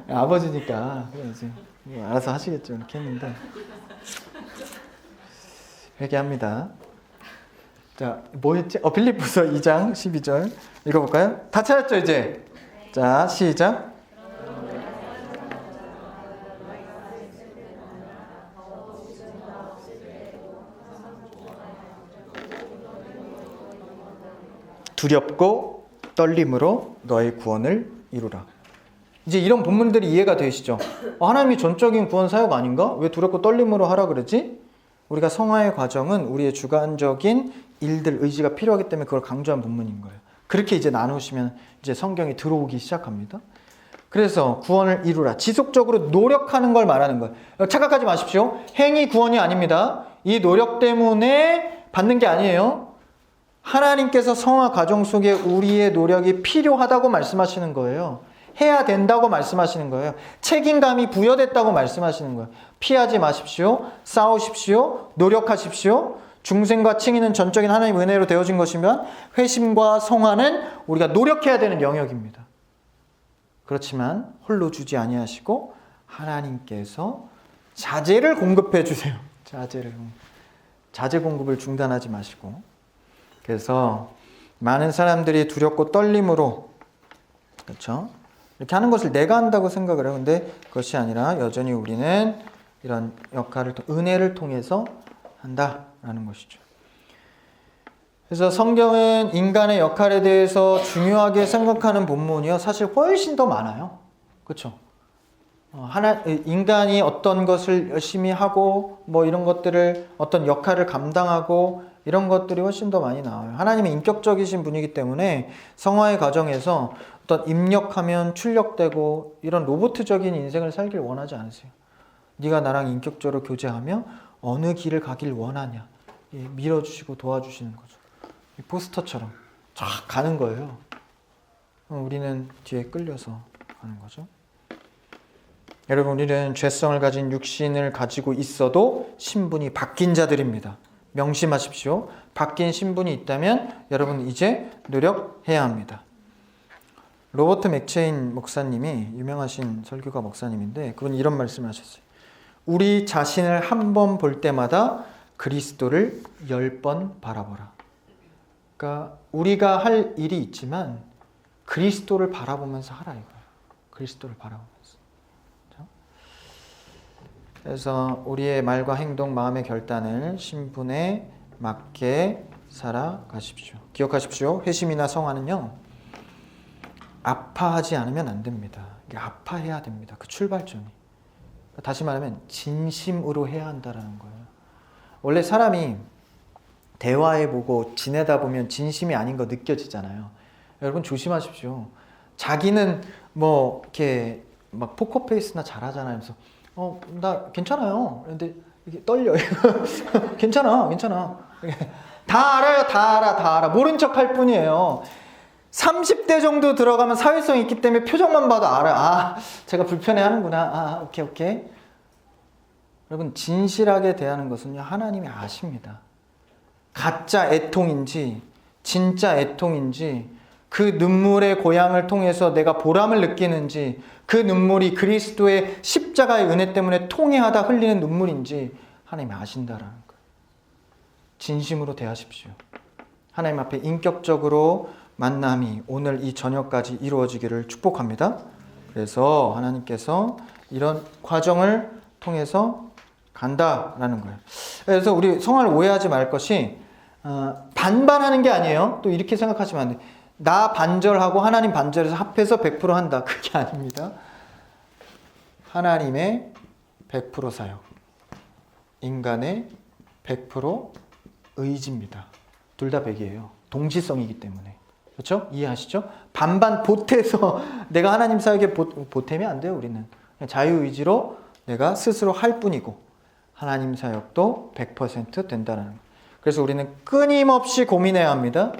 A: 아버지니까 그래야지. 알아서 하시겠죠. 이렇게 했는데 회개합니다. 자, 뭐였지? 빌립보서 2장 12절 읽어볼까요? 다 찾았죠 이제? 자, 시작. 두렵고 떨림으로 너의 구원을 이루라. 이제 이런 본문들이 이해가 되시죠? 하나님이 전적인 구원 사역 아닌가? 왜 두렵고 떨림으로 하라 그러지? 우리가 성화의 과정은 우리의 주관적인 일들, 의지가 필요하기 때문에 그걸 강조한 본문인 거예요. 그렇게 이제 나누시면 이제 성경이 들어오기 시작합니다. 그래서 구원을 이루라. 지속적으로 노력하는 걸 말하는 거예요. 착각하지 마십시오. 행위 구원이 아닙니다. 이 노력 때문에 받는 게 아니에요. 하나님께서 성화 과정 속에 우리의 노력이 필요하다고 말씀하시는 거예요. 해야 된다고 말씀하시는 거예요. 책임감이 부여됐다고 말씀하시는 거예요. 피하지 마십시오. 싸우십시오. 노력하십시오. 중생과 칭의는 전적인 하나님의 은혜로 되어진 것이면 회심과 성화는 우리가 노력해야 되는 영역입니다. 그렇지만 홀로 주지 아니하시고 하나님께서 자재를 공급해 주세요. 자재 공급을 중단하지 마시고. 그래서 많은 사람들이 두렵고 떨림으로, 그렇죠? 이렇게 하는 것을 내가 한다고 생각을 해요. 근데 그것이 아니라 여전히 우리는 이런 역할을, 은혜를 통해서 한다라는 것이죠. 그래서 성경은 인간의 역할에 대해서 중요하게 생각하는 본문이요, 사실 훨씬 더 많아요. 그렇죠? 인간이 어떤 것을 열심히 하고 뭐 이런 것들을, 어떤 역할을 감당하고 이런 것들이 훨씬 더 많이 나와요. 하나님이 인격적이신 분이기 때문에 성화의 과정에서 어떤 입력하면 출력되고 이런 로봇적인 인생을 살길 원하지 않으세요. 네가 나랑 인격적으로 교제하며 어느 길을 가길 원하냐, 밀어주시고 도와주시는 거죠. 포스터처럼 쫙 가는 거예요. 우리는 뒤에 끌려서 가는 거죠. 여러분, 우리는 죄성을 가진 육신을 가지고 있어도 신분이 바뀐 자들입니다. 명심하십시오. 바뀐 신분이 있다면 여러분 이제 노력해야 합니다. 로버트 맥체인 목사님이, 유명하신 설교가 목사님인데, 그분이 이런 말씀을 하셨어요. 우리 자신을 한 번 볼 때마다 그리스도를 10번 바라보라. 그러니까 우리가 할 일이 있지만 그리스도를 바라보면서 하라 이거예요. 그리스도를 바라보면서. 그래서 우리의 말과 행동, 마음의 결단을 신분에 맞게 살아가십시오. 기억하십시오. 회심이나 성화는요, 아파하지 않으면 안 됩니다. 아파해야 됩니다. 그 출발점이. 다시 말하면 진심으로 해야 한다는 거예요. 원래 사람이 대화해보고 지내다 보면 진심이 아닌 거 느껴지잖아요. 여러분 조심하십시오. 자기는 뭐 이렇게 막 포커페이스나 잘하잖아요. 그래서 나 괜찮아요. 근데 이게 떨려요. 괜찮아. 다 알아요. 다 알아. 모른 척 할 뿐이에요. 30대 정도 들어가면 사회성이 있기 때문에 표정만 봐도 알아요. 제가 불편해 하는구나. 오케이. 여러분, 진실하게 대하는 것은요, 하나님이 아십니다. 가짜 애통인지 진짜 애통인지, 그 눈물의 고향을 통해서 내가 보람을 느끼는지, 그 눈물이 그리스도의 십자가의 은혜 때문에 통회하다 흘리는 눈물인지 하나님이 아신다라는 거예요. 진심으로 대하십시오. 하나님 앞에 인격적으로 만남이 오늘 이 저녁까지 이루어지기를 축복합니다. 그래서 하나님께서 이런 과정을 통해서 간다라는 거예요. 그래서 우리 성화를 오해하지 말 것이, 반반하는 게 아니에요. 또 이렇게 생각하시면 안 돼요. 나 반절하고 하나님 반절에서 합해서 100% 한다. 그게 아닙니다. 하나님의 100% 사역, 인간의 100% 의지입니다. 둘 다 100이에요. 동시성이기 때문에. 그렇죠? 이해하시죠? 반반 보태서 내가 하나님 사역에 보태면 안 돼요. 우리는 자유의지로 내가 스스로 할 뿐이고, 하나님 사역도 100% 된다는 거예요. 그래서 우리는 끊임없이 고민해야 합니다.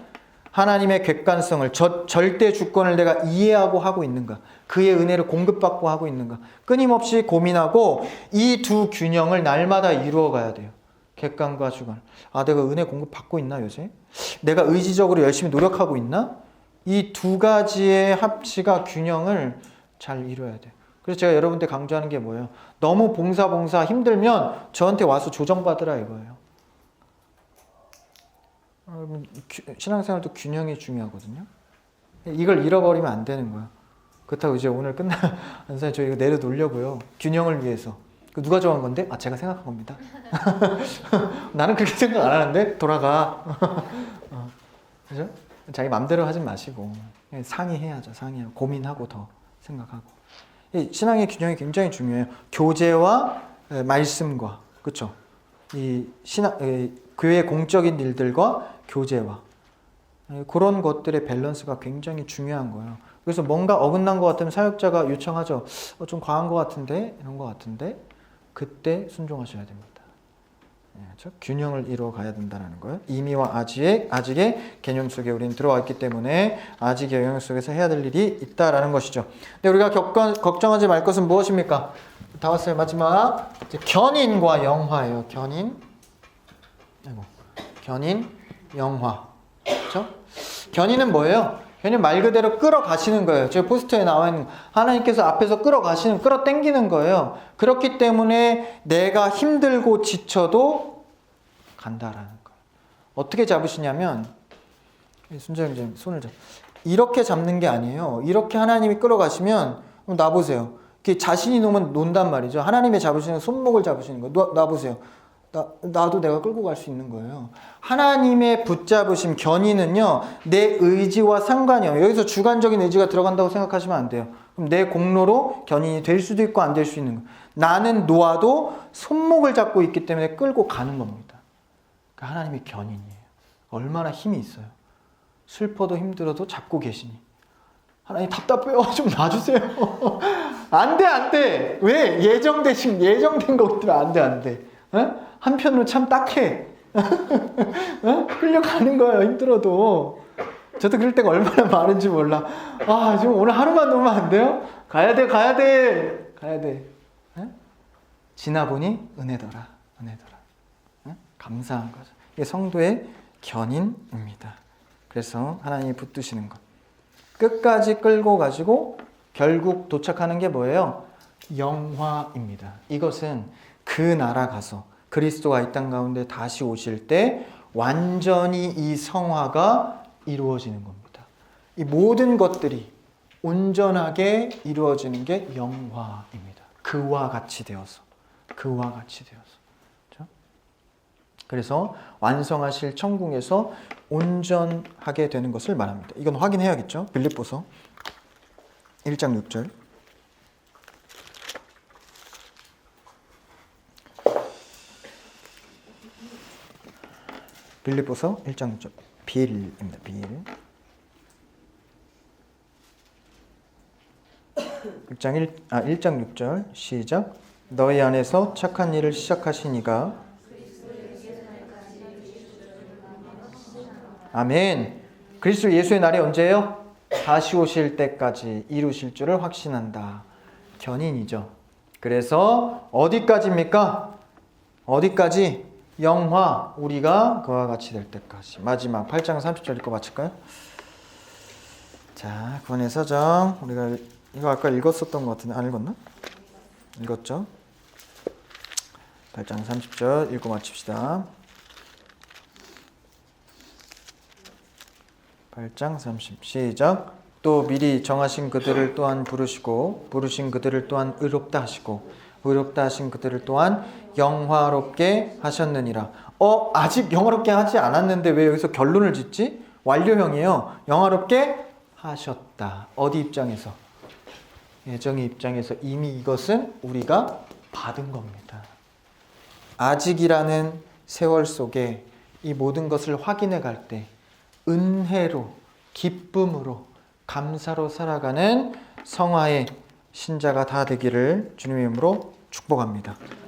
A: 하나님의 객관성을, 절대 주권을 내가 이해하고 하고 있는가, 그의 은혜를 공급받고 하고 있는가, 끊임없이 고민하고 이 두 균형을 날마다 이루어 가야 돼요. 객관과 주관. 내가 은혜 공급받고 있나 요새? 내가 의지적으로 열심히 노력하고 있나? 이 두 가지의 합치가 균형을 잘 이루어야 돼요. 그래서 제가 여러분들 강조하는 게 뭐예요? 너무 봉사 힘들면 저한테 와서 조정받으라 이거예요. 신앙생활도 균형이 중요하거든요. 이걸 잃어버리면 안 되는 거예요. 그렇다고 이제 오늘 선생님 저 이거 내려놓으려고요. 균형을 위해서. 누가 정한 건데? 제가 생각한 겁니다. 나는 그렇게 생각 안 하는데 돌아가. 그죠? 자기 맘대로 하지 마시고 상의해야죠. 상의하고 고민하고 더 생각하고. 신앙의 균형이 굉장히 중요해요. 교제와 말씀과, 그렇죠? 교회 공적인 일들과 교제와 그런 것들의 밸런스가 굉장히 중요한 거예요. 그래서 뭔가 어긋난 것 같으면 사역자가 요청하죠. 좀 과한 것 같은데, 이런 것 같은데, 그때 순종하셔야 됩니다. 그렇죠? 균형을 이루어 가야 된다는 거예요. 임의와 아직의 개념 속에 우리는 들어와 있기 때문에 아직의 영역 속에서 해야 될 일이 있다라는 것이죠. 근데 우리가 걱정하지 말 것은 무엇입니까? 다 왔어요. 마지막 견인과 영화예요. 견인, 영화. 그렇죠? 견인은 뭐예요? 견인 말 그대로 끌어가시는 거예요. 제 포스터에 나와 있는 하나님께서 앞에서 끌어당기는 거예요. 그렇기 때문에 내가 힘들고 지쳐도 간다라는 거예요. 어떻게 잡으시냐면 순자님 손을 이렇게 잡는 게 아니에요. 이렇게 하나님이 끌어가시면 나 보세요. 자신이 놓으면 논단 말이죠. 하나님의 잡으시는 손목을 잡으시는 거예요. 나 보세요. 나도 내가 끌고 갈 수 있는 거예요. 하나님의 붙잡으심, 견인은요, 내 의지와 상관이 없어요. 여기서 주관적인 의지가 들어간다고 생각하시면 안 돼요. 그럼 내 공로로 견인이 될 수도 있고 안 될 수 있는 거예요. 나는 놓아도 손목을 잡고 있기 때문에 끌고 가는 겁니다. 그러니까 하나님의 견인이에요. 얼마나 힘이 있어요. 슬퍼도 힘들어도 잡고 계시니. 하나님 답답해요. 좀 놔주세요. 안 돼. 왜? 예정된 것들 안 돼. 어? 한편으로 참 딱해. 어? 끌려가는 거예요. 힘들어도. 저도 그럴 때가 얼마나 많은지 몰라. 지금 오늘 하루만 놓으면 안 돼요? 가야 돼. 어? 지나보니 은혜더라. 어? 감사한 거죠. 이게 성도의 견인입니다. 그래서 하나님이 붙드시는 것. 끝까지 끌고 가지고 결국 도착하는 게 뭐예요? 영화입니다. 이것은 그 나라 가서 그리스도가 이 땅 가운데 다시 오실 때 완전히 이 성화가 이루어지는 겁니다. 이 모든 것들이 온전하게 이루어지는 게 영화입니다. 그와 같이 되어서. 그렇죠? 그래서 완성하실 천국에서 온전하게 되는 것을 말합니다. 이건 확인해야겠죠? 빌립보서 1장 6절. 빌립보서 1장 6절. 빌입니다. 빌. 1장 6절 시작. 너희 안에서 착한 일을 시작하시니가 아멘. 그리스도 예수의 날이 언제예요? 다시 오실 때까지 이루실 줄을 확신한다. 견인이죠. 그래서 어디까지입니까? 어디까지? 영화, 우리가 그와 같이 될 때까지. 마지막 8장 30절 읽고 마칠까요? 자, 구원의 서정. 우리가 이거 아까 읽었었던 것 같은데 안 읽었나? 읽었죠? 8장 30절 읽고 마칩시다. 8장 30 시작. 또 미리 정하신 그들을 또한 부르시고 부르신 그들을 또한 의롭다 하시고 의롭다 하신 그들을 또한 영화롭게 하셨느니라. 아직 영화롭게 하지 않았는데 왜 여기서 결론을 짓지? 완료형이에요. 영화롭게 하셨다. 어디 입장에서? 예정의 입장에서 이미 이것은 우리가 받은 겁니다. 아직이라는 세월 속에 이 모든 것을 확인해 갈 때 은혜로, 기쁨으로, 감사로 살아가는 성화의 신자가 다 되기를 주님의 이름으로 축복합니다.